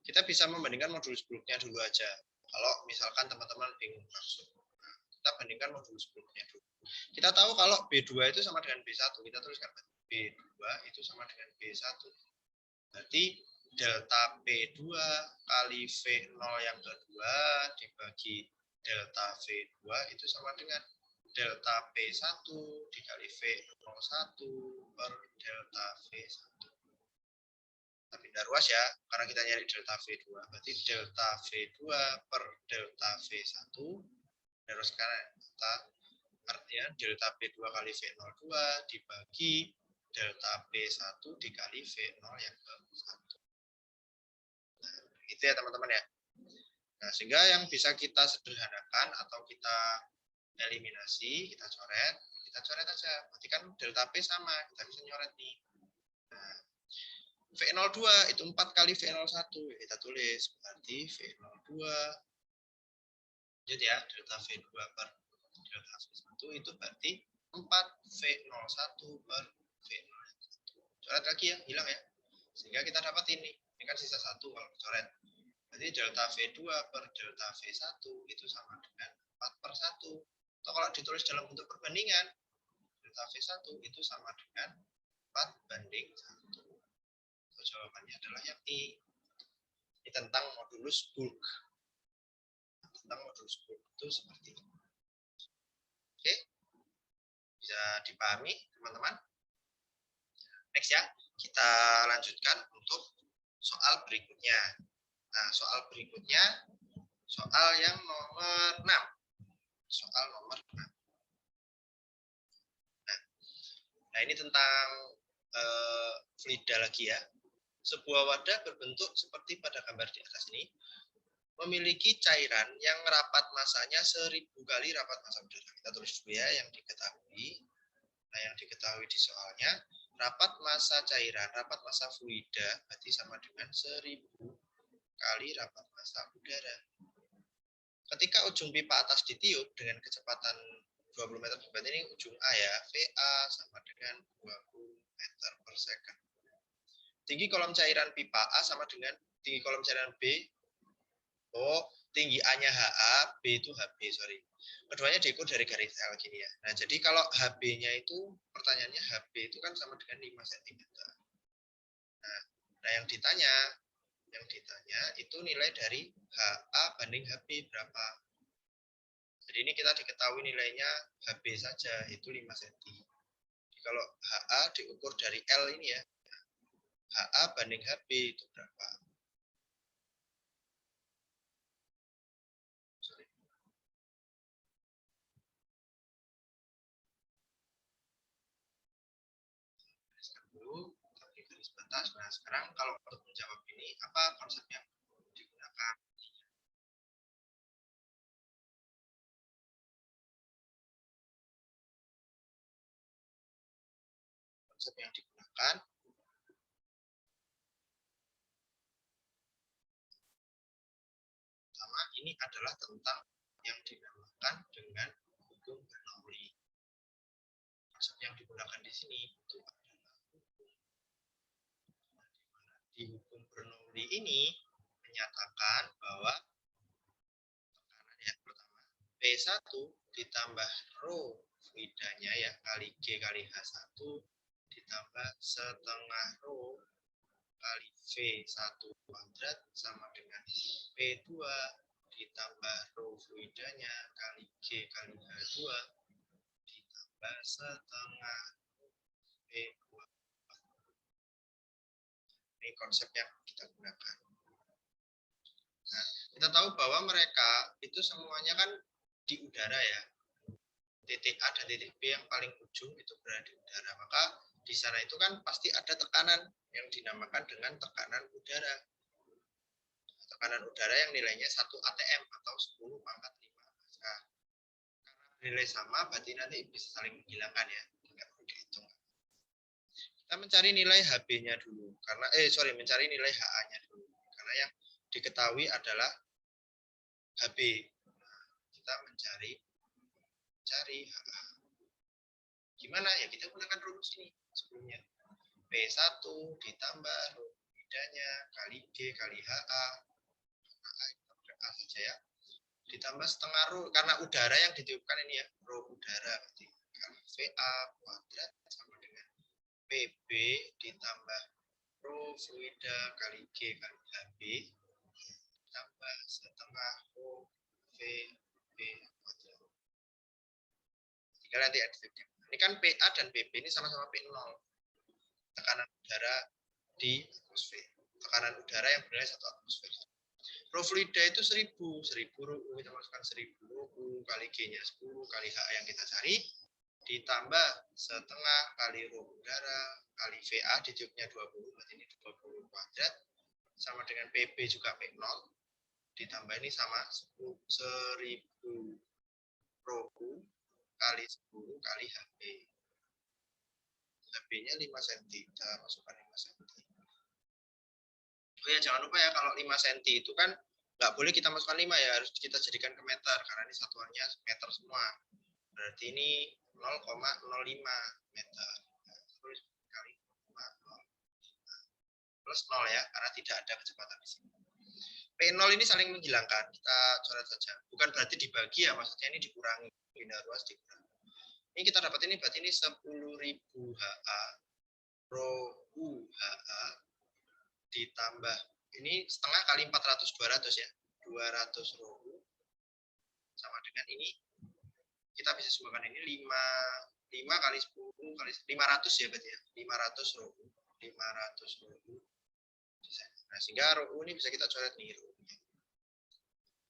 Kita bisa membandingkan modulus bulknya dulu aja. Kalau misalkan teman-teman bingung langsung. Nah, kita bandingkan modulus bulknya dulu. Kita tahu kalau B2 itu sama dengan B1. Kita tuliskan B2 itu sama dengan B1. Berarti delta P2 kali V0 yang kedua dibagi delta V2 itu sama dengan delta P1 dikali V01 per delta V1. Tapi pindah ruas ya, karena kita nyari delta V2. Berarti delta V2 per delta V1 teruskan kita artinya delta P2 kali V02 dibagi delta P1 dikali V0 yang ke-1. Nah, itu ya teman-teman ya. Nah, sehingga yang bisa kita sederhanakan atau kita eliminasi, kita coret aja. Berarti kan delta P sama, kita bisa nyoret nih. Nah, V02 itu 4 kali V01, kita tulis. Berarti V02 jadi ya, delta V2 per delta V1 itu berarti 4 V01 per V01. Coret lagi ya, hilang ya. Sehingga kita dapat ini. Ini kan sisa 1 kalau coret. Jadi delta V2 per delta V1 itu sama dengan 4 per 1. Atau kalau ditulis dalam bentuk perbandingan, delta V1 itu sama dengan 4 banding 1. So, jawabannya adalah yang I. Ini tentang modulus bulk. Tentang modulus bulk itu seperti ini. Oke, bisa dipahami teman-teman? Next ya, kita lanjutkan untuk soal berikutnya. Nah, soal berikutnya, soal yang nomor 6. Soal nomor 6. Nah, ini tentang fluida lagi ya. Sebuah wadah berbentuk seperti pada gambar di atas ini, memiliki cairan yang rapat masanya 1000 kali rapat massa udara. Kita tulis dulu ya yang diketahui. Nah, yang diketahui di soalnya, rapat massa cairan, rapat massa fluida berarti sama dengan 1000 kali rapat massa udara. Ketika ujung pipa atas ditiup dengan kecepatan 20 meter per detik, ini ujung A ya, VA sama dengan 20 meter per second. Tinggi kolom cairan pipa A sama dengan tinggi kolom cairan B. Oh, tinggi A-nya HA, B itu HB, sorry. Keduanya diukur dari garis L gini ya. Nah, jadi kalau HB-nya itu, pertanyaannya HB itu kan sama dengan 5 cm. Nah, yang ditanya itu nilai dari HA banding HB berapa. Jadi ini kita diketahui nilainya HB saja, itu 5 cm. Jadi kalau HA diukur dari L ini ya, HA banding HB itu berapa? Dulu tapi garis batas. Nah, sekarang kalau untuk menjawab ini, apa konsep yang digunakan? Konsep yang digunakan pertama ini adalah tentang yang dinamakan dengan hukum Bernoulli. konsep yang digunakan di sini itu adalah di hukum Bernoulli ini menyatakan bahwa tekanan yang pertama P1 ditambah rho fluidanya ya kali G kali H1 ditambah setengah rho kali V1 kuadrat sama dengan P2 ditambah rho fluidanya kali G kali H2 ditambah setengah P2. Ini konsep yang kita gunakan. Nah, kita tahu bahwa mereka itu semuanya kan di udara ya. Titik A dan titik B yang paling ujung itu berada di udara. Maka di sana itu kan pasti ada tekanan yang dinamakan dengan tekanan udara. Tekanan udara yang nilainya 1 atm atau 10 pangkat 5. Nah, karena nilai sama berarti nanti bisa saling menghilangkan ya. Tidak perlu dihitung. Kita mencari nilai HB-nya dulu. Mencari nilai HA-nya dulu. Karena yang diketahui adalah HB. Nah, kita mencari HA. Gimana ya? Kita gunakan rumus ini sebelumnya. P1 ditambah rho fluidanya kali G kali HA. A saja ya. Ditambah setengah rho karena udara yang ditiupkan ini ya, rho udara berarti kali VA kuadrat sama dengan PB ditambah rho fluida kali G kali HB tambah setengah rho VB kuadrat. Tinggal nanti additif. Ini kan PA dan PB ini sama-sama P0. Tekanan udara di atmosfer. Tekanan udara yang bernilai 1 atmosfer. Rho fluida itu 1000 rho kita masukkan 1000 rho kali G-nya 10 kali H yang kita cari ditambah setengah kali rho udara kali VA ditiupnya 20 berarti ini 20 kuadrat sama dengan PB juga P0 ditambah ini sama 1000 rho kali 10 kali HB. HB-nya 5 cm, kita masukkan 5 cm. Oh ya, jangan lupa ya kalau 5 cm itu kan nggak boleh kita masukkan 5 ya, harus kita jadikan ke meter karena ini satuannya meter semua. Berarti ini 0,05 meter. Terus kali 0,05 plus 0 ya, karena tidak ada kecepatan di sini. P0 ini saling menghilangkan, kita coret saja. Bukan berarti dibagi ya, maksudnya ini dikurangi, pindah ruas dikurangi. Ini kita dapat ini berarti ini 10.000 HA rho U HA ditambah ini setengah kali 400 200 ya. 200 rho U sama dengan ini kita bisa sumbangkan ini 5 kali 10 kali 500 ya berarti ya. 500 rho U. 500 rho U. Nah, sehingga rho U ini bisa kita coret nih rho U-nya.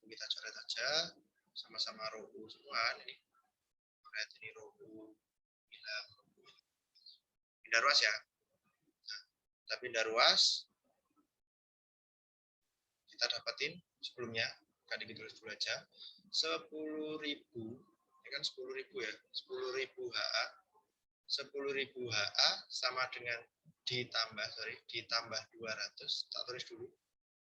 Kita coret aja sama-sama rho U semua ini. Coret ini rho U. Pindah ruas ya. Nah, kita pindah ruas. Kita dapatin sebelumnya kan ditulis dulu aja 10.000 ini kan 10.000 ya 10.000 HA 10.000 HA sama dengan ditambah 200 tak tulis dulu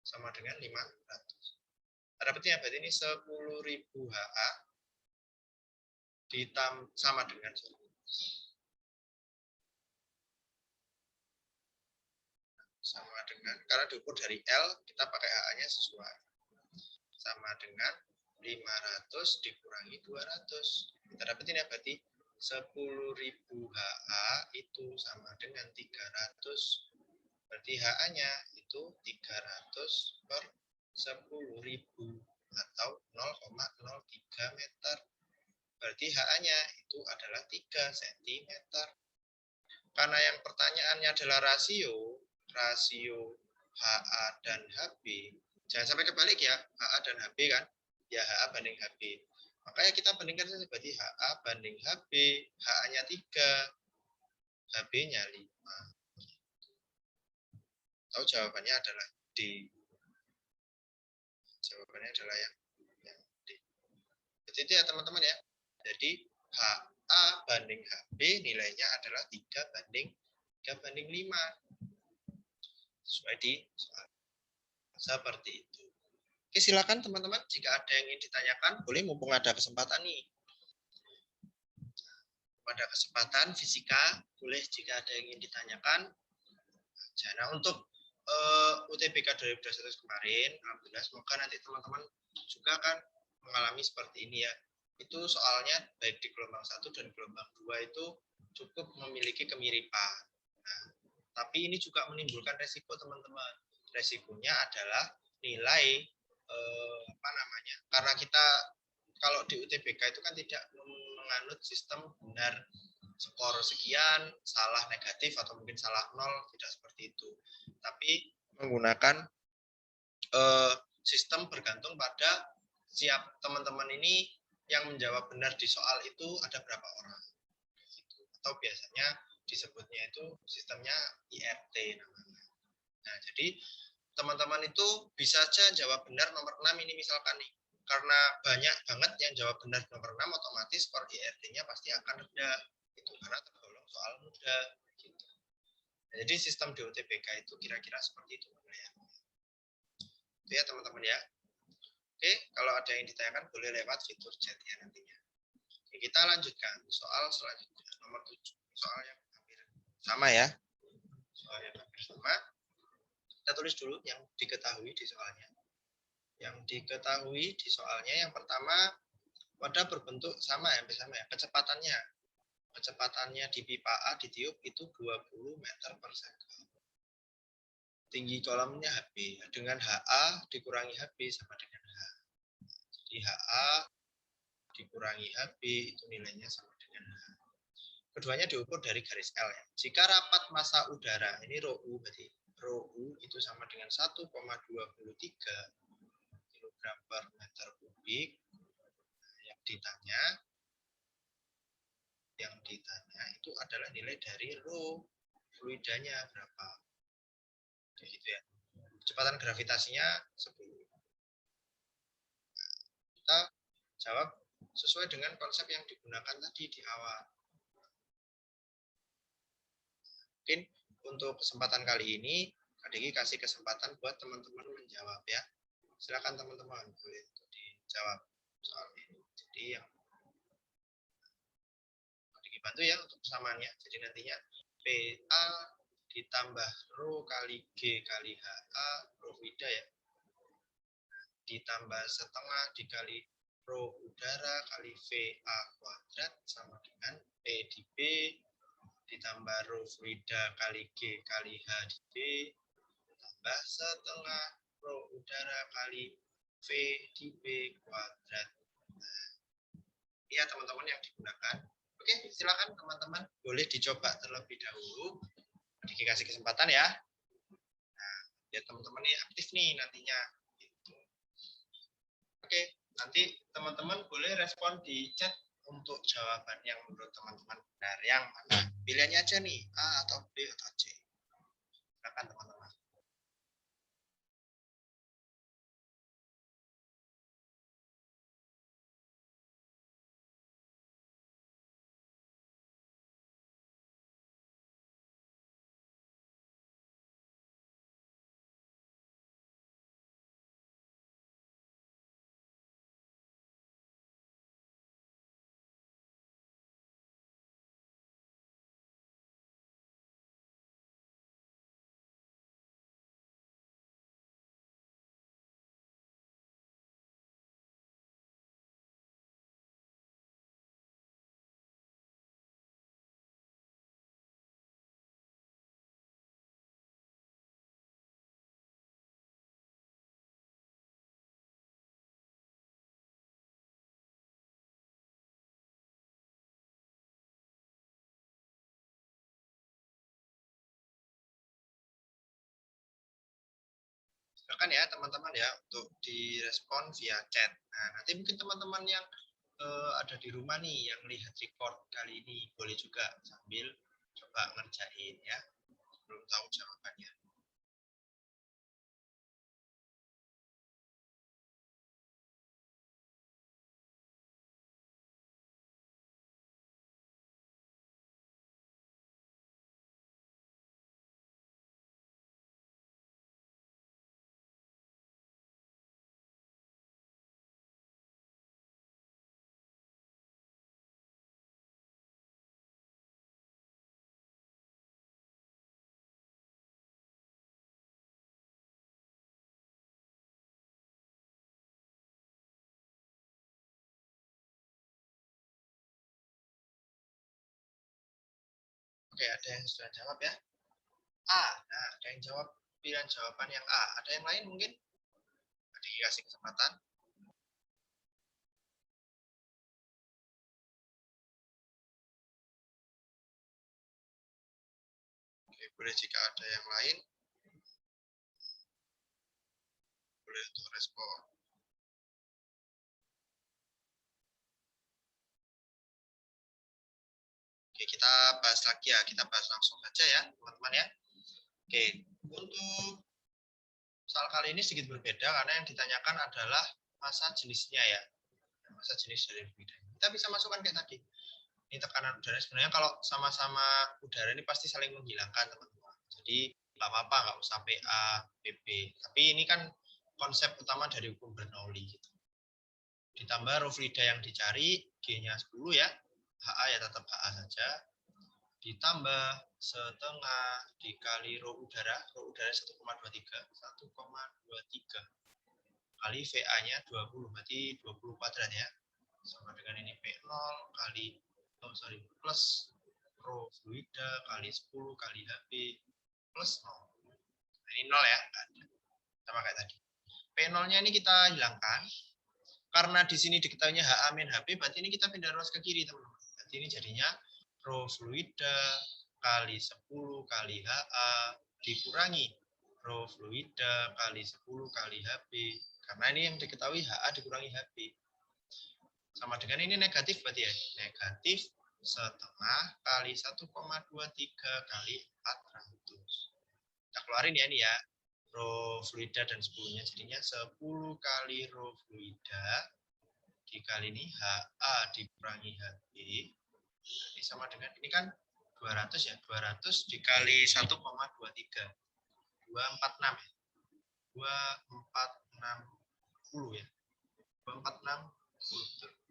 sama dengan 500 dapatnya berarti ini 10.000 HA sama dengan karena diukur dari L kita pakai HA-nya sesuai sama dengan 500 dikurangi 200 kita dapetin ya berarti 10.000 HA itu sama dengan 300 berarti HA-nya itu 300 per 10.000 atau 0,03 meter berarti HA-nya itu adalah 3 cm karena yang pertanyaannya adalah rasio HA dan HB jangan sampai kebalik ya HA dan HB kan ya HA banding HB makanya kita bandingkan saja berarti HA banding HB HA-nya 3 HB-nya 5 tahu jawabannya adalah D jawabannya adalah yang D jadi itu ya teman-teman ya jadi HA banding HB nilainya adalah 3 banding 5 sesuai di soal seperti itu. Oke, silakan teman-teman jika ada yang ingin ditanyakan boleh mumpung ada kesempatan nih. pada kesempatan fisika, boleh jika ada yang ingin ditanyakan. Nah, untuk UTBK 2021 kemarin, alhamdulillah semoga nanti teman-teman juga kan mengalami seperti ini ya. Itu soalnya baik di gelombang 1 dan gelombang 2 itu cukup memiliki kemiripan. Nah, tapi ini juga menimbulkan resiko teman-teman. Resikonya adalah nilai karena kita kalau di UTBK itu kan tidak menganut sistem benar skor sekian, salah negatif atau mungkin salah nol, tidak seperti itu. Tapi menggunakan sistem bergantung pada siap teman-teman ini yang menjawab benar di soal itu ada berapa orang. Gitu. Atau biasanya disebutnya itu sistemnya IRT namanya. Nah, jadi teman-teman itu bisa saja jawab benar nomor 6 ini misalkan nih. Karena banyak banget yang jawab benar nomor 6, otomatis skor IRT-nya pasti akan rendah. Itu karena tergolong soal mudah. Gitu. Nah, jadi sistem di UTBK itu kira-kira seperti itu. Itu ya teman-teman ya. Oke, kalau ada yang ditanyakan boleh lewat fitur chat ya nantinya. Oke, kita lanjutkan soal selanjutnya nomor 7. Soal yang hampir sama ya. Soal yang hampir sama. Kita tulis dulu yang diketahui di soalnya. Yang diketahui di soalnya yang pertama, wadah berbentuk sama ya, kecepatannya. Kecepatannya di pipa A ditiup itu 20 meter per second. Tinggi kolamnya HB. Dengan HA dikurangi HB sama dengan H. Jadi HA dikurangi HB itu nilainya sama dengan H. Keduanya diukur dari garis L ya. Jika rapat massa udara, ini rho U berarti rho U itu sama dengan 1,23 kg per meter kubik. Yang ditanya itu adalah nilai dari rho fluidanya berapa. Kayak gitu ya. Kecepatan gravitasinya 10. Nah, kita jawab sesuai dengan konsep yang digunakan tadi di awal. Mungkin untuk kesempatan kali ini, KDG kasih kesempatan buat teman-teman menjawab ya. Silakan teman-teman boleh dijawab soal ini. Jadi yang KDG bantu ya untuk persamaannya. Jadi nantinya PA ditambah rho kali G kali HA rho fluida ya. Ditambah setengah dikali rho udara kali VA kuadrat sama dengan P di B ditambah rho fluida kali G kali H di B tambah setengah rho udara kali V di B kuadrat. Nah, ini ya teman-teman yang digunakan. Oke, silakan teman-teman boleh dicoba terlebih dahulu. Dikasih kesempatan ya. Nah, ya teman-teman ini aktif nih nantinya. Gitu. Oke, nanti teman-teman boleh respon di chat untuk jawaban yang menurut teman-teman benar yang mana. Pilihannya aja nih, A atau B atau C. Silakan teman-teman. Silakan ya teman-teman ya untuk direspon via chat. Nah, nanti mungkin teman-teman yang ada di rumah nih yang lihat record kali ini boleh juga sambil coba ngerjain ya. Belum tahu jawabannya. Oke, ada yang sudah jawab ya. A. Nah, ada yang jawab pilihan jawaban yang A. Ada yang lain mungkin? Dikasih kesempatan. Oke, boleh jika ada yang lain. Boleh untuk respon. Oke, kita bahas lagi ya. Kita bahas langsung saja ya, teman-teman ya. Oke, untuk soal kali ini sedikit berbeda karena yang ditanyakan adalah massa jenisnya ya. Massa jenis dari fluida. Kita bisa masukkan kayak tadi. Ini tekanan udara sebenarnya kalau sama-sama udara ini pasti saling menghilangkan, teman-teman. Jadi nggak apa-apa, nggak usah PA, PP. Tapi ini kan konsep utama dari hukum Bernoulli. Gitu. Ditambah rho fluida yang dicari, G-nya 10 ya. HA ya tetap HA saja. Ditambah setengah dikali rho udara 1,23. 1,23 kali VA-nya 20, berarti 20 kuadrat ya. Sama dengan ini P0 kali plus rho fluida kali 10 kali HB plus 0. Nah, ini 0 ya, sama kayak tadi. P0-nya ini kita hilangkan. Karena di sini diketahuinya HA min HB, berarti ini kita pindah ruas ke kiri, teman-teman. Berarti ini jadinya rho fluida kali 10 kali HA dikurangi rho fluida kali 10 kali HB. Karena ini yang diketahui HA dikurangi HB. Sama dengan ini negatif berarti ya. Negatif setengah kali 1,23 kali 400. Kita keluarin ya ini ya. Rho fluida dan 10-nya jadinya 10 kali rho fluida dikali ini HA dikurangi HB. Ini sama dengan ini kan 200 ya. 200 dikali 1,23. 246 ya. 2460 ya. 2460.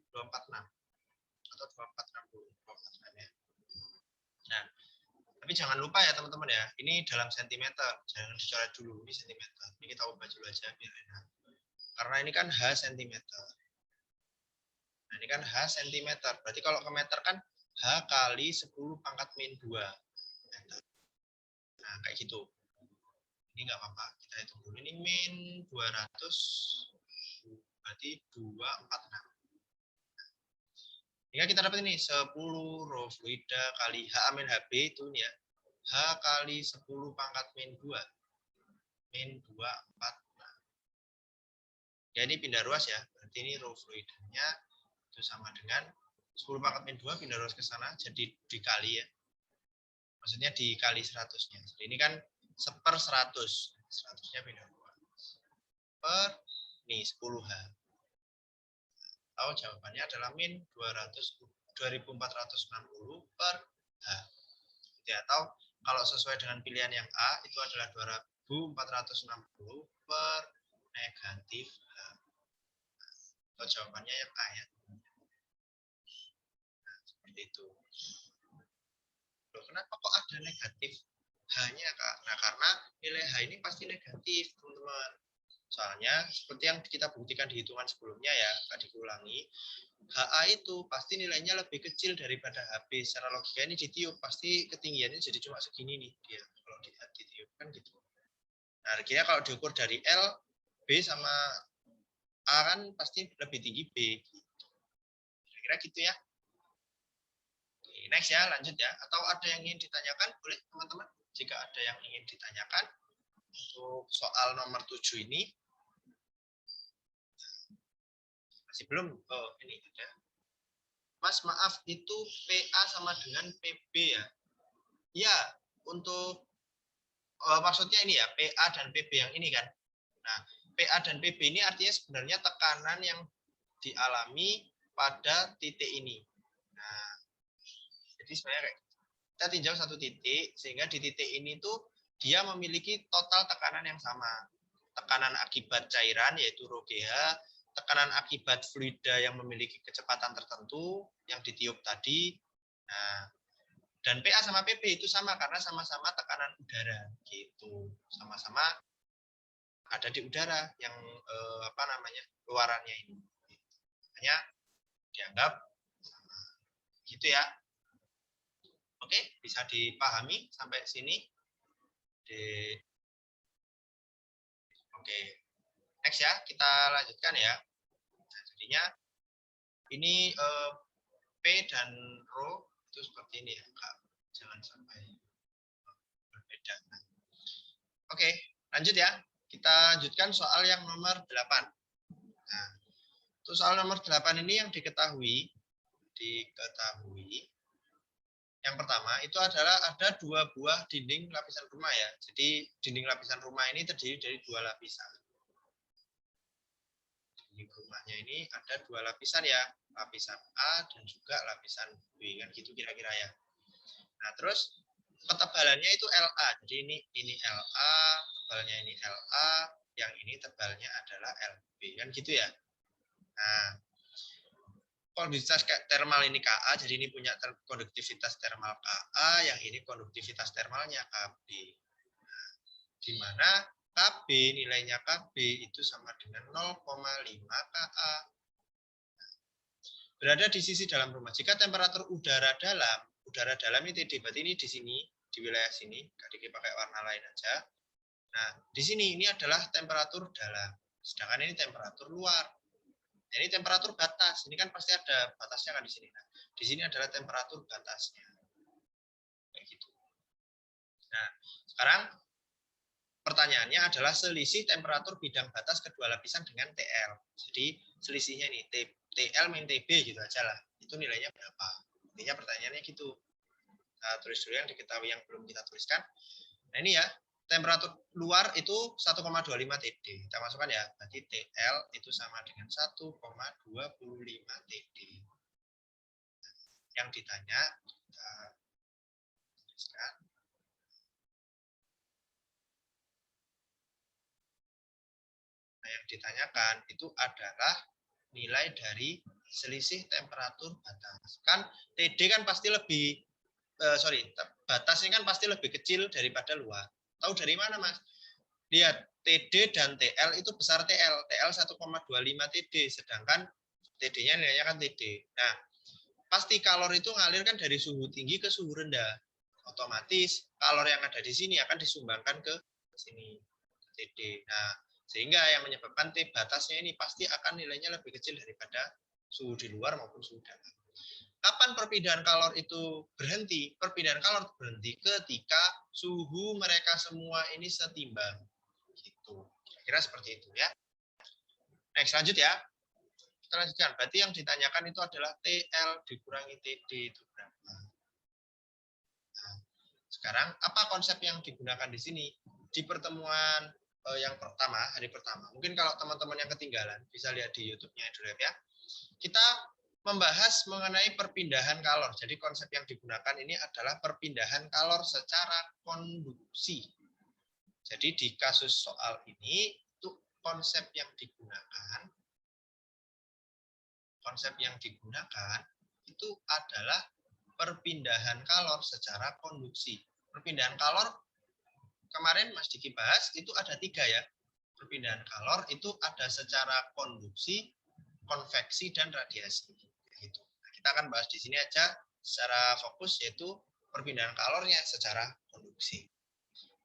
246 atau 2460 ya. Nah, tapi jangan lupa ya teman-teman ya, ini dalam sentimeter, jangan dicoret dulu, ini sentimeter. Ini kita ubah dulu aja biar enak. Karena ini kan H sentimeter. Nah, ini kan H sentimeter. Berarti kalau ke meter kan H kali 10 pangkat min 2 meter. Nah, kayak gitu. Ini nggak apa-apa, kita hitung dulu. Ini min 200, berarti 246. Hingga kita dapat ini 10 rho fluida kali H min HB itu ya. H kali 10 pangkat min 2. Min 246. Ya ini pindah ruas ya. Berarti ini rho fluidanya itu sama dengan 10 pangkat min 2 pindah ruas ke sana jadi dikali ya. Maksudnya dikali 100-nya. Jadi ini kan 1/100. 100-nya pindah ruas. Per nih 10H. Atau jawabannya adalah min 2460 per H. Ya, atau kalau sesuai dengan pilihan yang A itu adalah 2460 per negatif H. Atau jawabannya yang A ya. Nah, seperti itu. Loh, kenapa kok ada negatif H-nya, Kak? Nah, karena nilai H ini pasti negatif, teman-teman. Soalnya seperti yang kita buktikan di hitungan sebelumnya ya, tadi ulangi, HA itu pasti nilainya lebih kecil daripada HB. Secara logika ini ditiup, pasti ketinggiannya jadi cuma segini nih dia. Kalau ditiup kan gitu. Nah, akhirnya kalau diukur dari L, B sama A kan pasti lebih tinggi B. Kira-kira gitu ya. Oke, next ya, lanjut ya. Atau ada yang ingin ditanyakan? Boleh teman-teman. Jika ada yang ingin ditanyakan untuk soal nomor 7 ini. Masih belum? Oh, ini ada. Mas, maaf, itu PA sama dengan PB ya? Ya, untuk maksudnya ini ya, PA dan PB yang ini kan. Nah, PA dan PB ini artinya sebenarnya tekanan yang dialami pada titik ini. Nah, jadi sebenarnya kita tinjau satu titik, sehingga di titik ini tuh dia memiliki total tekanan yang sama. Tekanan akibat cairan yaitu rho GH, tekanan akibat fluida yang memiliki kecepatan tertentu yang ditiup tadi. Nah, dan PA sama PB itu sama karena sama-sama tekanan udara gitu. Sama-sama ada di udara yang luarannya ini. Makanya dianggap sama. Gitu ya. Oke, bisa dipahami sampai sini? Oke, next ya, kita lanjutkan ya. Nah, jadinya ini P dan rho itu seperti ini ya, Kak. Jangan sampai berbeda. Nah, oke, lanjut ya. Kita lanjutkan soal yang nomor 8. Nah, untuk soal nomor 8 ini yang diketahui yang pertama itu adalah ada 2 buah dinding lapisan rumah ya. Jadi dinding lapisan rumah ini terdiri dari 2 lapisan. Dinding rumahnya ini ada 2 lapisan ya, lapisan A dan juga lapisan B, kan gitu kira-kira ya. Nah, terus ketebalannya itu LA. Jadi ini LA, tebalnya ini LA, yang ini tebalnya adalah LB, kan gitu ya. Nah, konduktivitas termal ini Ka, jadi ini punya konduktivitas termal Ka, yang ini konduktivitas termalnya Kb. Nah, di mana Kb, nilainya Kb itu sama dengan 0,5 Ka. Berada di sisi dalam rumah. Jika temperatur udara dalam ini TD, berarti ini di sini, di wilayah sini, KDG pakai warna lain aja. Nah, di sini ini adalah temperatur dalam, sedangkan ini temperatur luar. Ini temperatur batas. Ini kan pasti ada batasnya kan di sini. Nah, di sini adalah temperatur batasnya. Kayak gitu. Nah, sekarang pertanyaannya adalah selisih temperatur bidang batas kedua lapisan dengan TL. Jadi selisihnya ini TL min TB gitu aja lah. Itu nilainya berapa? Intinya pertanyaannya gitu. Nah, tulis dulu yang diketahui yang belum kita tuliskan. Nah, ini ya, temperatur luar itu 1,25 TD. Kita masukkan ya, berarti TL itu sama dengan 1,25 TD. Yang ditanya, kita tuliskan. Nah, yang ditanyakan itu adalah nilai dari selisih temperatur batas. Kan TD kan pasti lebih, batas ini kan pasti lebih kecil daripada luar. Tahu dari mana, Mas? Lihat, TD dan TL itu besar TL. TL 1,25 TD, sedangkan TD-nya nilainya kan TD. Nah, pasti kalor itu ngalir kan dari suhu tinggi ke suhu rendah. Otomatis kalor yang ada di sini akan disumbangkan ke sini, TD. Nah, sehingga yang menyebabkan T batasnya ini pasti akan nilainya lebih kecil daripada suhu di luar maupun suhu dalam. Kapan perpindahan kalor itu berhenti? Perpindahan kalor berhenti ketika suhu mereka semua ini setimbang. Gitu. Kira-kira seperti itu ya. Next, lanjut ya. Kita lanjutkan. Berarti yang ditanyakan itu adalah TL dikurangi TD itu berapa. Nah, sekarang apa konsep yang digunakan di sini? Di pertemuan yang pertama, hari pertama. Mungkin kalau teman-teman yang ketinggalan, bisa lihat di YouTube-nya EduLab ya. Kita membahas mengenai perpindahan kalor. Jadi konsep yang digunakan ini adalah perpindahan kalor secara konduksi. Jadi di kasus soal ini, itu konsep yang digunakan itu adalah perpindahan kalor secara konduksi. Perpindahan kalor kemarin Mas Diki bahas itu ada 3 ya. Perpindahan kalor itu ada secara konduksi, konveksi, dan radiasi. Gitu. Nah, kita akan bahas di sini aja secara fokus, yaitu perpindahan kalornya secara konduksi.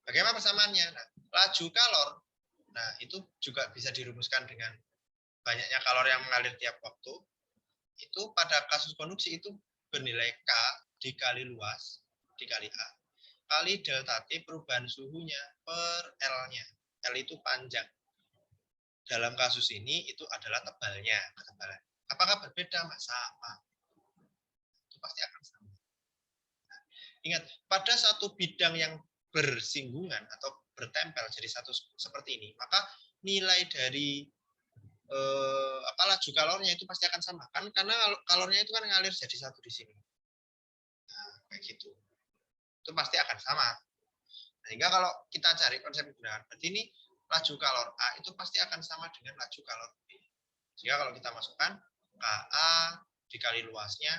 Bagaimana persamaannya? Nah, laju kalor, nah itu juga bisa dirumuskan dengan banyaknya kalor yang mengalir tiap waktu. Itu pada kasus konduksi itu bernilai K dikali luas dikali A kali delta T perubahan suhunya per L-nya. L itu panjang. Dalam kasus ini itu adalah tebalnya, ketebalan. Apakah berbeda, Mas? Sama. Itu pasti akan sama. Nah, ingat, pada satu bidang yang bersinggungan atau bertempel jadi satu seperti ini, maka nilai dari laju kalornya itu pasti akan sama kan, karena kalornya itu kan ngalir jadi satu di sini. Nah, kayak gitu. Itu pasti akan sama. Sehingga kalau kita cari konsep penggunaan, berarti ini laju kalor A itu pasti akan sama dengan laju kalor B. Sehingga kalau kita masukkan KA dikali luasnya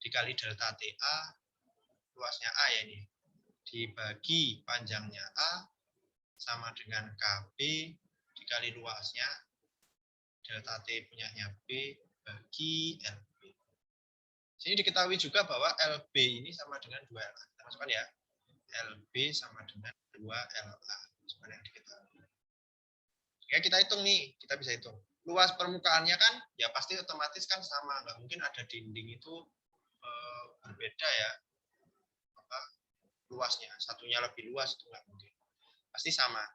dikali delta TA, luasnya A ya ini, dibagi panjangnya A sama dengan KB dikali luasnya delta T punyanya B bagi LB. Sini diketahui juga bahwa LB ini sama dengan 2LA. Kita masukkan ya. LB sama dengan 2LA. Sebenarnya yang diketahui. Ya kita hitung nih, kita bisa hitung. Luas permukaannya kan ya pasti otomatis kan sama, nggak mungkin ada dinding itu berbeda ya apa luasnya, satunya lebih luas itu nggak mungkin, pasti sama.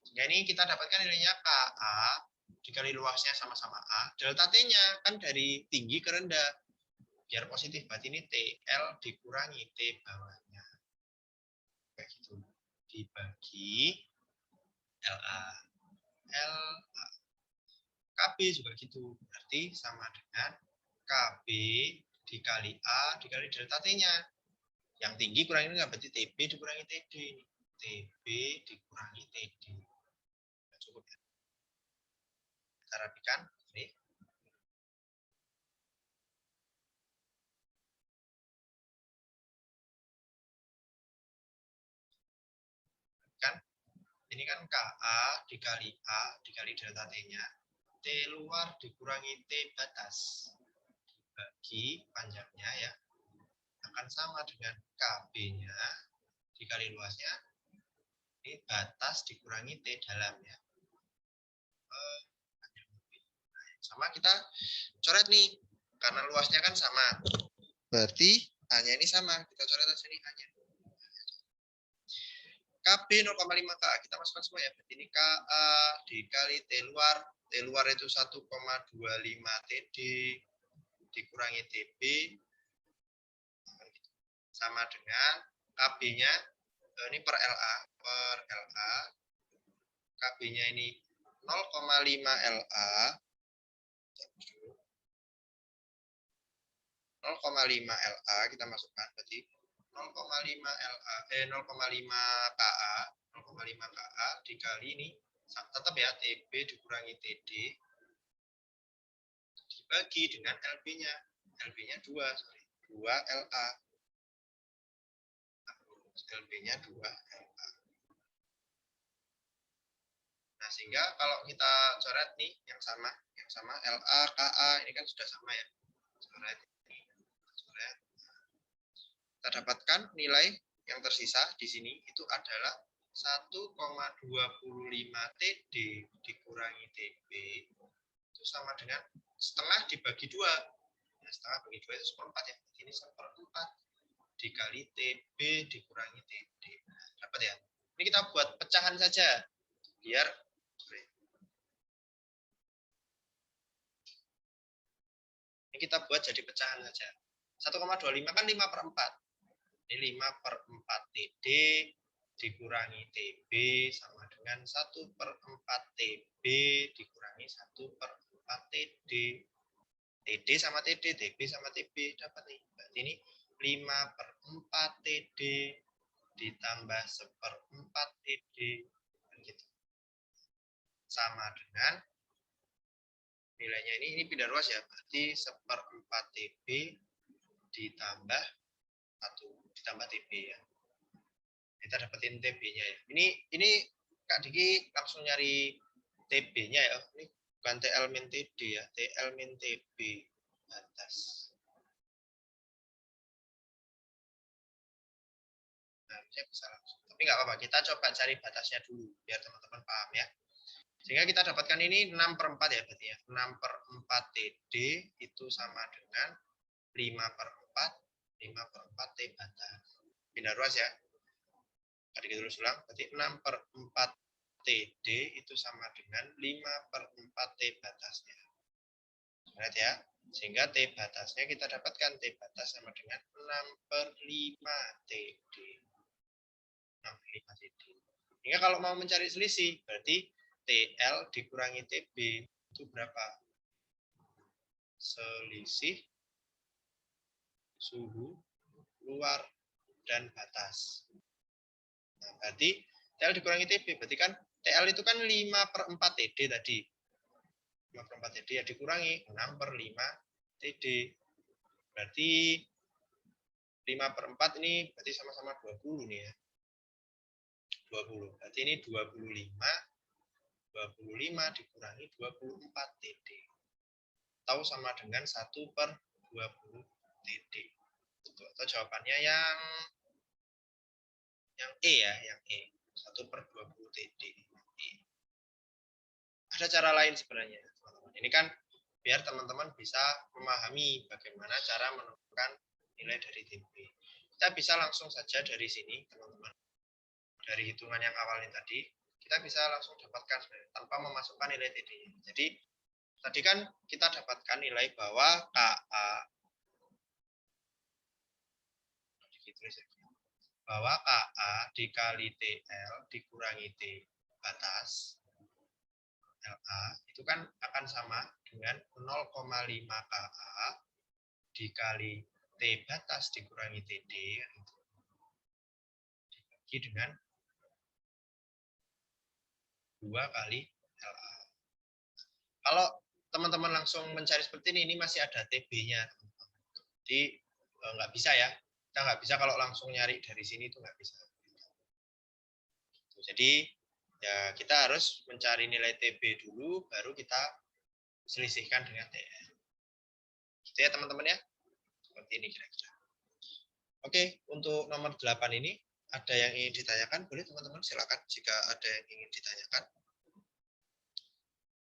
Sehingga ini kita dapatkan nilainya KA dikali luasnya sama-sama A, delta T-nya kan dari tinggi ke rendah, biar positif berarti ini TL dikurangi T bawahnya, kayak gitu, dibagi LA. LA KB juga gitu, berarti sama dengan KB dikali A dikali delta T-nya. Yang tinggi kurangi ini berarti TB dikurangi TD. TB dikurangi TD. Nah, cukup ya. Kita rapikan. Ini. Kan? Ini kan KA dikali A dikali delta T-nya. T luar dikurangi T batas. Dibagi panjangnya ya. Akan sama dengan KB-nya dikali luasnya. Ini batas dikurangi T dalamnya. Sama kita coret nih. Karena luasnya kan sama. Berarti A-nya ini sama. Kita coret aja nih A-nya. KB 0,5 KA. Kita masukkan semua ya. Berarti ini KA dikali T luar. T luar itu 1,25 TD dikurangi TB. Sama dengan KB-nya. Ini per LA. Per LA. KB-nya ini 0,5 LA. 0,5 LA kita masukkan berarti 0,5 LA 0,5 KA 0,5 KA dikali ini tetap ya TB dikurangi TD dibagi dengan LB-nya. LB-nya 2, sorry. 2 LA. LB-nya 2 LA. Nah, sehingga kalau kita coret nih yang sama LA KA ini kan sudah sama ya. Coret ini. Coret. Kita dapatkan nilai yang tersisa di sini itu adalah 1,25 TD dikurangi TB itu sama dengan setengah dibagi 2. Nah, setengah bagi 2 itu seperempat ya. Ini seperempat dikali TB dikurangi TD. Nah, dapat ya. Ini kita buat pecahan saja biar ini kita buat jadi pecahan saja. 1,25 kan 5/4. Ini 5/4 TD dikurangi TB sama dengan 1/4 TB dikurangi 1/4 TD. TD sama TD, TB sama TB dapat nih. Berarti ini 5/4 TD ditambah 1/4 TD gitu. Sama dengan nilainya ini pindah ruas ya, berarti 1/4 TB ditambah 1 ditambah TB ya. Kita dapetin TB-nya ya. Ini Kak Diki langsung nyari TB-nya ya. Ini bukan TL min TD ya, TL min TB batas. Nah, saya bisa langsung. Tapi nggak apa-apa, kita coba cari batasnya dulu biar teman-teman paham ya. Sehingga kita dapatkan ini 6/4 ya berarti ya. 6/4 TD itu sama dengan 5/4 T batas. Pindah ruas ya. Tadi kita terus ulang, berarti 6/4 TD itu sama dengan 5/4 T batasnya. Lihat ya. Sehingga T batasnya kita dapatkan T batas sama dengan 6/5 TD. 6/5 TD. Sehingga kalau mau mencari selisih, berarti TL dikurangi TB itu berapa? Selisih suhu luar dan batas. Nah, berarti TL dikurangi TB, berarti kan TL itu kan 5/4 TD tadi. 5/4 TD ya dikurangi 6/5 TD. Berarti 5/4 ini berarti sama-sama 20 nih ya. 20. Berarti ini 25 dikurangi 24 TD. Tahu sama dengan 1/20 TD. TD. Atau jawabannya yang E ya, yang E. 1/20 TD. Ada cara lain sebenarnya, teman-teman. Ini kan biar teman-teman bisa memahami bagaimana cara menentukan nilai dari TB. Kita bisa langsung saja dari sini, teman-teman. Dari hitungan yang awalnya tadi, kita bisa langsung dapatkan tanpa memasukkan nilai TD. Jadi, tadi kan kita dapatkan nilai bahwa KA bahwa KA dikali TL dikurangi T batas LA itu kan akan sama dengan 0,5 KA dikali T batas dikurangi TD dibagi dengan 2 kali LA. Kalau teman-teman langsung mencari seperti ini masih ada TB-nya. Jadi nggak bisa ya. Kita nggak bisa kalau langsung nyari dari sini itu nggak bisa. Jadi ya kita harus mencari nilai TB dulu, baru kita selisihkan dengan TL. Gitu ya teman-teman ya. Seperti ini kira-kira. Oke, untuk nomor 8 ini ada yang ingin ditanyakan? Boleh teman-teman silakan jika ada yang ingin ditanyakan.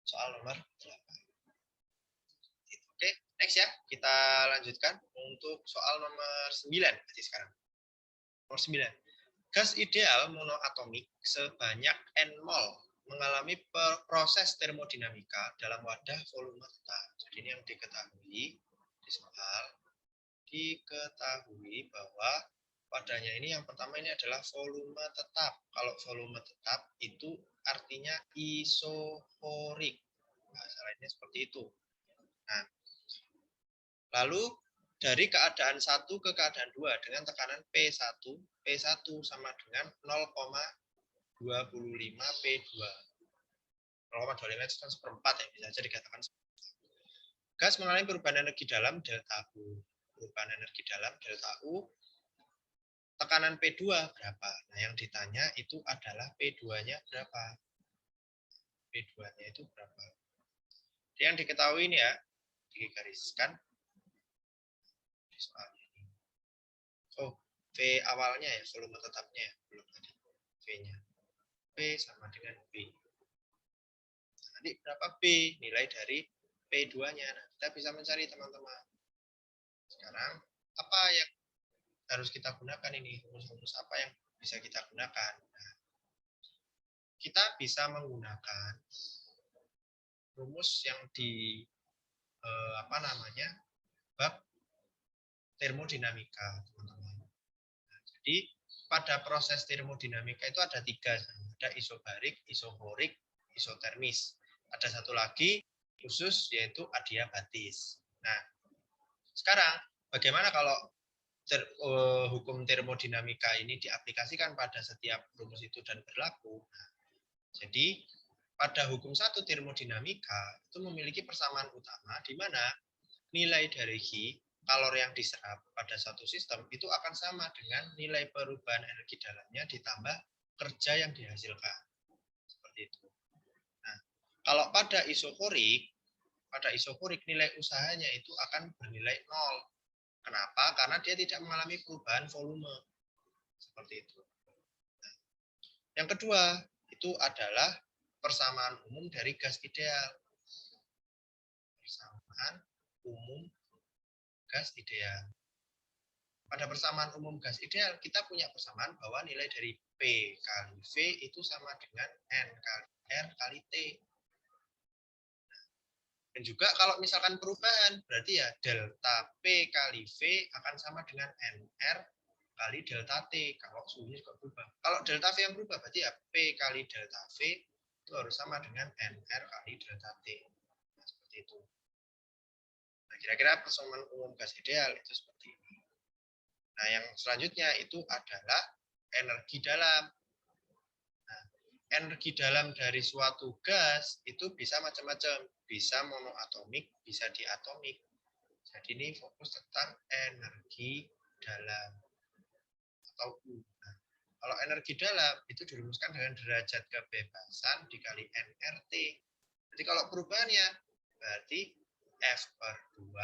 Soal nomor 8. Oke, next ya. Kita lanjutkan untuk soal nomor 9 berarti sekarang. Nomor 9. Gas ideal monoatomik sebanyak N mol mengalami proses termodinamika dalam wadah volume tetap. Jadi ini yang diketahui di soal. Diketahui bahwa wadahnya ini yang pertama ini adalah volume tetap. Kalau volume tetap itu artinya isoporik. Bahasa lainnya seperti itu. Nah, lalu dari keadaan 1 ke keadaan 2 dengan tekanan P1, P1 sama dengan 0,25 P2. 0,25 itu kan seperempat ya, bisa saja dikatakan. Gas mengalami perubahan energi dalam delta U. Perubahan energi dalam delta U, tekanan P2 berapa? Nah, yang ditanya itu adalah P2-nya berapa? P2-nya itu berapa? Yang diketahui ini ya, digariskan di soal ini. Oh, V awalnya ya, volume tetapnya ya, belum tadi. V-nya. P sama dengan B. Nanti berapa B? Nilai dari P2-nya. Nah, kita bisa mencari teman-teman. Sekarang, apa yang harus kita gunakan ini? Rumus-rumus apa yang bisa kita gunakan? Nah, kita bisa menggunakan rumus yang di bab termodinamika, teman-teman. Nah, jadi pada proses termodinamika itu ada 3, ada isobarik, isohorik, isotermis. Ada satu lagi khusus yaitu adiabatis. Nah, sekarang bagaimana kalau hukum termodinamika ini diaplikasikan pada setiap rumus itu dan berlaku? Nah, jadi pada hukum 1 termodinamika itu memiliki persamaan utama di mana nilai dari kalori yang diserap pada satu sistem itu akan sama dengan nilai perubahan energi dalamnya ditambah kerja yang dihasilkan. Seperti itu. Nah, kalau pada isohorik nilai usahanya itu akan bernilai 0. Kenapa? Karena dia tidak mengalami perubahan volume. Seperti itu. Nah, yang kedua, itu adalah persamaan umum dari gas ideal. Persamaan umum gas ideal. Pada persamaan umum gas ideal, kita punya persamaan bahwa nilai dari P kali V itu sama dengan N kali R kali T. Dan juga kalau misalkan perubahan, berarti ya delta P kali V akan sama dengan NR kali delta T. Kalau suhunya juga berubah. Kalau delta V yang berubah, berarti ya P kali delta V itu harus sama dengan NR kali delta T. Nah, seperti itu. Nah, kira-kira persamaan umum gas ideal itu seperti ini. Nah, yang selanjutnya itu adalah energi dalam. Nah, energi dalam dari suatu gas itu bisa macam-macam. Bisa monoatomik, bisa diatomik. Jadi ini fokus tentang energi dalam atau U. Nah, kalau energi dalam itu dirumuskan dengan derajat kebebasan dikali nRT. Jadi kalau perubahannya berarti F/2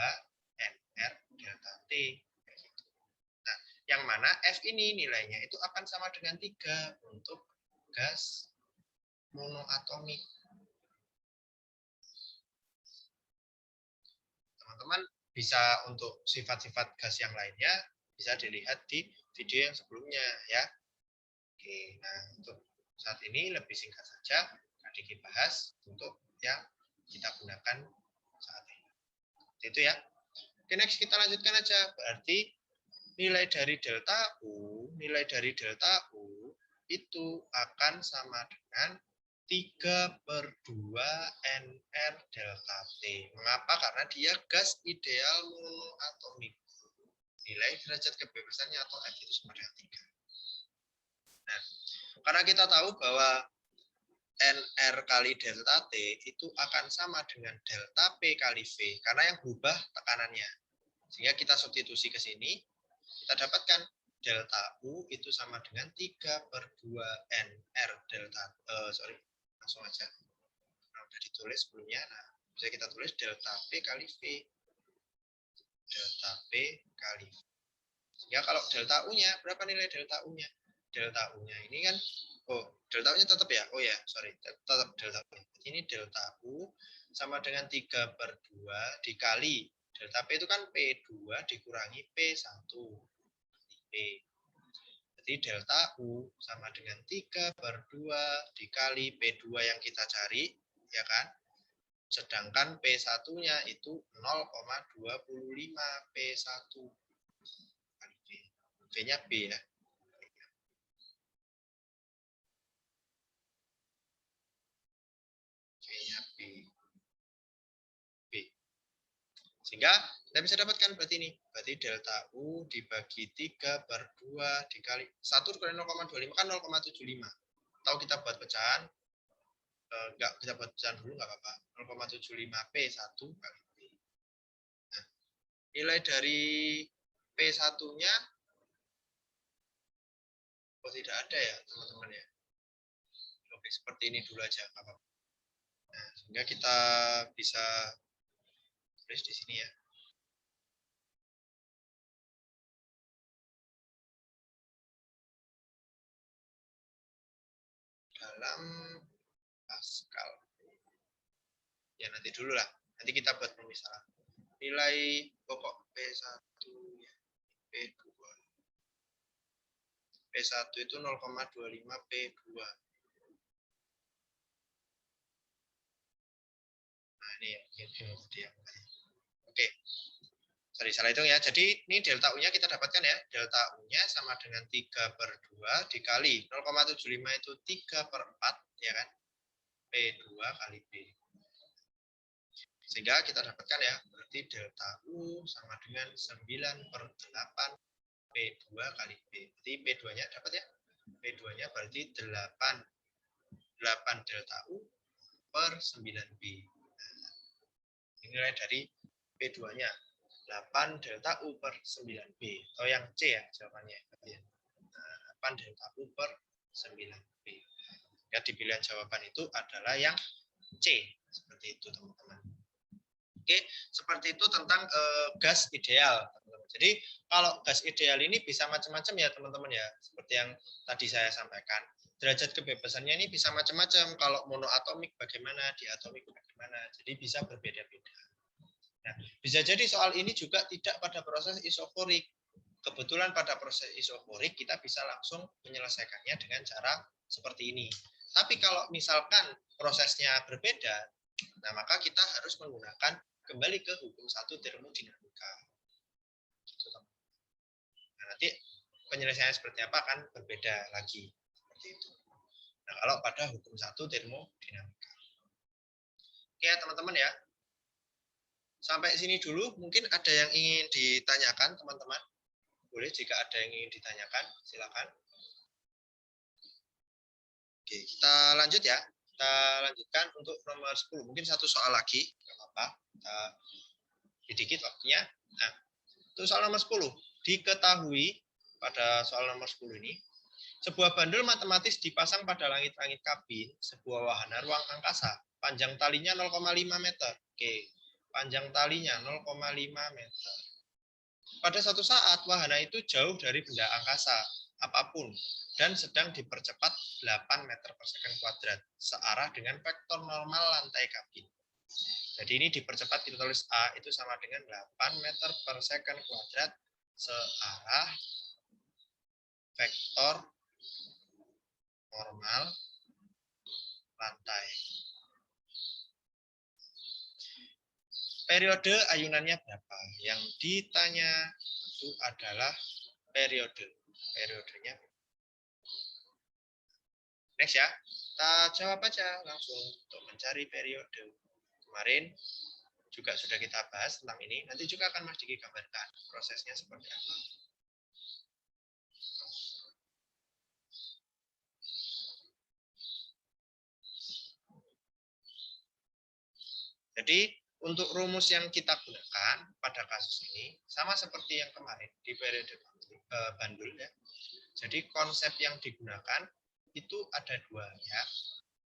R delta T. Nah, yang mana F ini nilainya itu akan sama dengan 3 untuk gas monoatomik. Teman-teman bisa untuk sifat-sifat gas yang lainnya bisa dilihat di video yang sebelumnya ya. Oke, nah untuk saat ini lebih singkat saja adik bahas untuk yang kita gunakan saat ini. Itu ya. Oke, next kita lanjutkan aja. Berarti nilai dari delta U itu akan sama dengan 3/2 NR delta T. Mengapa? Karena dia gas ideal monoatomik. Nilai derajat kebebasannya atau F itu sama dengan 3. Nah, karena kita tahu bahwa NR kali delta T itu akan sama dengan delta P kali V. Karena yang berubah tekanannya. Sehingga kita substitusi ke sini, kita dapatkan delta U itu sama dengan 3/2 NR delta, langsung aja. Nah, udah ditulis sebelumnya, nah bisa kita tulis delta P kali V. Delta P kali V. Sehingga kalau delta U-nya, berapa nilai delta U-nya? Delta U-nya ini kan, delta U-nya tetap ya? Oh ya, sorry, tetap delta U. Ini delta U sama dengan 3/2 dikali delta P itu kan P2 dikurangi P1. P. Jadi delta U sama dengan 3/2 dikali P2 yang kita cari, ya kan? Sedangkan P1-nya itu 0,25 P1 kali V. V-nya B ya. V-nya B. Sehingga kita bisa dapatkan berarti ini. Berarti delta U dibagi 3/2 dikali 1 dikali 0,25 kan 0,75. Atau kita buat pecahan, enggak, kita buat pecahan dulu enggak apa-apa. 0,75 P1 kali P. Nah, nilai dari P1-nya tidak ada ya, teman-teman ya. Oke, seperti ini dulu aja, enggak apa-apa. Nah, sehingga kita bisa tulis di sini ya. Dalam Pascal. Ya nanti dulu lah. Nanti kita buat pemisahan. Nilai pokok P1 ya. P2. P1 itu 0,25 P2. Nah, ini ya. Oke. Sorry, salah hitung ya. Jadi ini delta U-nya kita dapatkan ya. Delta U-nya sama dengan 3/2 dikali 0,75 itu 3/4 ya kan. P2 kali P. Sehingga kita dapatkan ya, berarti delta U sama dengan 9/8 P2 kali P. Jadi P2-nya dapat ya. P2-nya berarti 8 delta U per 9B. Nilai dari P2-nya 8 delta U per 9B. Atau yang C ya jawabannya. 8 delta U per 9B. Ya, di pilihan jawaban itu adalah yang C. Seperti itu teman-teman. Oke, seperti itu tentang gas ideal. Jadi kalau gas ideal ini bisa macam-macam ya teman-teman ya. Seperti yang tadi saya sampaikan. Derajat kebebasannya ini bisa macam-macam. Kalau monoatomik bagaimana, diatomik bagaimana. Jadi bisa berbeda-beda. Nah, bisa jadi soal ini juga tidak pada proses isoforik. Kebetulan pada proses isoforik kita bisa langsung menyelesaikannya dengan cara seperti ini. Tapi kalau misalkan prosesnya berbeda, nah maka kita harus menggunakan kembali ke hukum 1 termodinamika. Nah, nanti penyelesaiannya seperti apa kan berbeda lagi seperti itu. Nah, kalau pada hukum 1 termodinamika. Oke ya teman-teman ya. Sampai sini dulu, mungkin ada yang ingin ditanyakan teman-teman. Boleh jika ada yang ingin ditanyakan, silakan. Oke, kita lanjut ya. Kita lanjutkan untuk nomor 10. Mungkin satu soal lagi, nggak apa-apa. Kita sedikit waktunya. Nah, untuk soal nomor 10. Diketahui pada soal nomor 10 ini, sebuah bandel matematis dipasang pada langit-langit kabin sebuah wahana ruang angkasa. Panjang talinya 0,5 meter. Oke, panjang talinya 0,5 meter. pada suatu saat wahana itu jauh dari benda angkasa apapun dan sedang dipercepat 8 meter per second kuadrat searah dengan vektor normal lantai kabin. Jadi ini dipercepat, kita tulis A itu sama dengan 8 meter per second kuadrat searah vektor normal lantai. Periode ayunannya berapa? Yang ditanya itu adalah periodenya. Next ya, kita jawab aja langsung untuk mencari periode. Kemarin juga sudah kita bahas tentang ini. Nanti juga akan Mas Diki gambarkan prosesnya seperti apa. Jadi untuk rumus yang kita gunakan pada kasus ini sama seperti yang kemarin di periode bandul ya. Jadi konsep yang digunakan itu ada dua ya.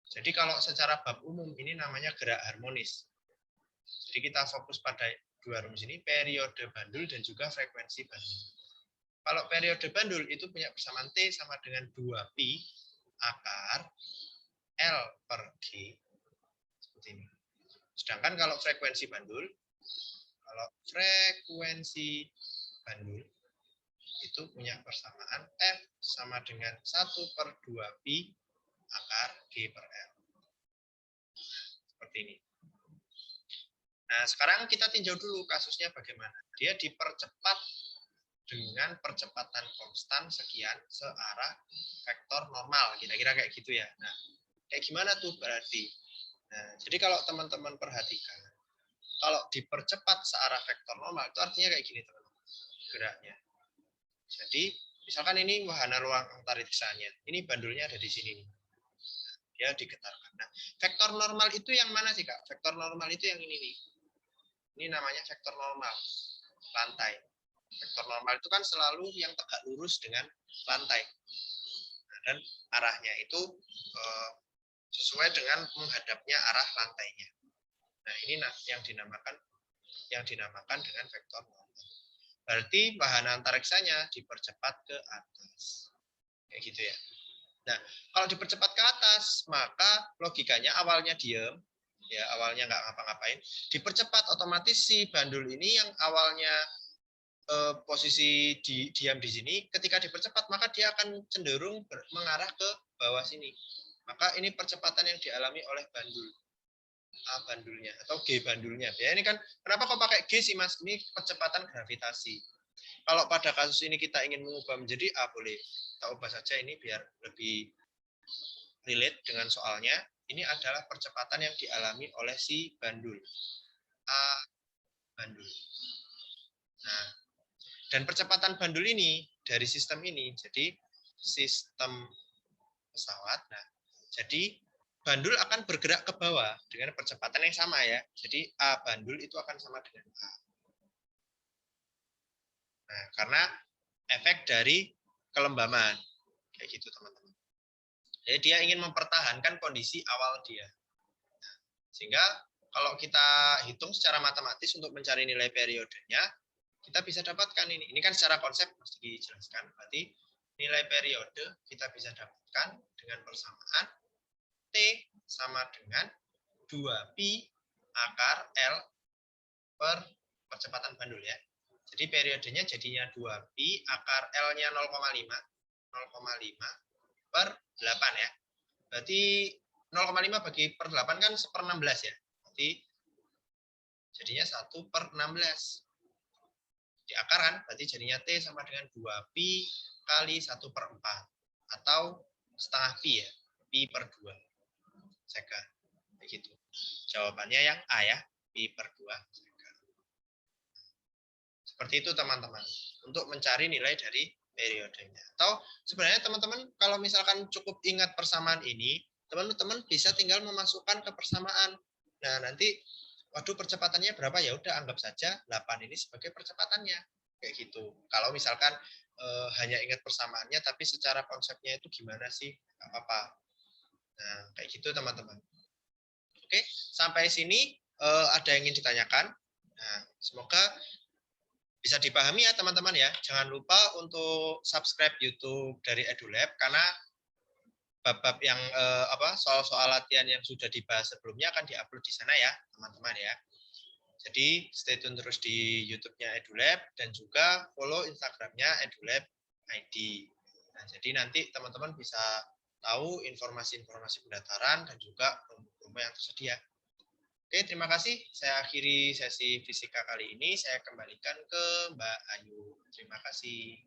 Jadi kalau secara bab umum ini namanya gerak harmonis. Jadi kita fokus pada dua rumus ini, periode bandul dan juga frekuensi bandul. Kalau periode bandul itu punya persamaan T sama dengan 2pi akar L per G. Seperti ini. Sedangkan kalau frekuensi bandul itu punya persamaan F sama dengan 1/2pi akar G per L. Seperti ini. Nah, sekarang kita tinjau dulu kasusnya bagaimana. Dia dipercepat dengan percepatan konstan sekian searah vektor normal. Kira-kira kayak gitu ya. Nah, kayak gimana tuh berarti? Nah, jadi kalau teman-teman perhatikan, kalau dipercepat searah vektor normal, itu artinya kayak gini teman-teman, geraknya. Jadi, misalkan ini wahana ruang antariksanya, ini bandulnya ada di sini nih. Dia digetarkan. Nah, vektor normal itu yang mana sih, Kak? Vektor normal itu yang ini nih. Ini namanya vektor normal, lantai. Vektor normal itu kan selalu yang tegak lurus dengan lantai. Nah, dan arahnya itu sesuai dengan menghadapnya arah lantainya. Nah, ini yang dinamakan dengan vektor normal. Berarti wahana antariksanya dipercepat ke atas. Kayak gitu ya. Nah, kalau dipercepat ke atas, maka logikanya awalnya diam, ya awalnya nggak ngapa-ngapain, dipercepat otomatis si bandul ini yang awalnya posisi diam di sini, ketika dipercepat maka dia akan cenderung mengarah ke bawah sini. Maka ini percepatan yang dialami oleh bandul. A bandulnya atau G bandulnya. Ya ini kan kenapa kok pakai G sih Mas? Ini percepatan gravitasi. Kalau pada kasus ini kita ingin mengubah menjadi A boleh. Kita ubah saja ini biar lebih relate dengan soalnya. Ini adalah percepatan yang dialami oleh si bandul. A bandul. Nah, dan percepatan bandul ini dari sistem ini, jadi sistem pesawat. Nah, jadi bandul akan bergerak ke bawah dengan percepatan yang sama ya. Jadi A bandul itu akan sama dengan A. Nah, karena efek dari kelembaman. Kayak gitu teman-teman. Jadi dia ingin mempertahankan kondisi awal dia. Nah, sehingga kalau kita hitung secara matematis untuk mencari nilai periodenya, kita bisa dapatkan ini. Ini kan secara konsep mesti dijelaskan. Berarti nilai periode kita bisa dapatkan dengan persamaan T sama dengan 2pi akar L per percepatan bandul ya. Jadi periodenya jadinya 2pi akar L-nya 0,5 per 8 ya. Berarti 0,5 bagi per 8 kan 1/16 ya. Berarti jadinya 1/16. Di akar kan, berarti jadinya T sama dengan 2pi kali 1/4. Atau setengah pi ya. Pi per 2. Seka. Begitu. Jawabannya yang A ya. Pi per 2. Seka. Seperti itu teman-teman. Untuk mencari nilai dari periodenya. Atau sebenarnya teman-teman kalau misalkan cukup ingat persamaan ini, teman-teman bisa tinggal memasukkan ke persamaan. Nah, nanti waduh percepatannya berapa ya udah anggap saja 8 ini sebagai percepatannya. Kayak gitu. Kalau misalkan hanya ingat persamaannya tapi secara konsepnya itu gimana sih? Enggak apa-apa. Nah, kayak gitu teman-teman. Oke, sampai sini ada yang ingin ditanyakan? Nah, semoga Bisa dipahami ya teman-teman ya. Jangan lupa untuk subscribe YouTube dari EduLab karena bab-bab yang soal-soal latihan yang sudah dibahas sebelumnya akan diupload di sana ya, teman-teman ya. Jadi stay tune terus di YouTube-nya EduLab dan juga follow Instagram-nya EduLab ID. Nah, jadi nanti teman-teman bisa tahu informasi-informasi pendaftaran dan juga promo-promo yang tersedia. Oke, terima kasih. Saya akhiri sesi fisika kali ini. Saya kembalikan ke Mbak Ayu. Terima kasih.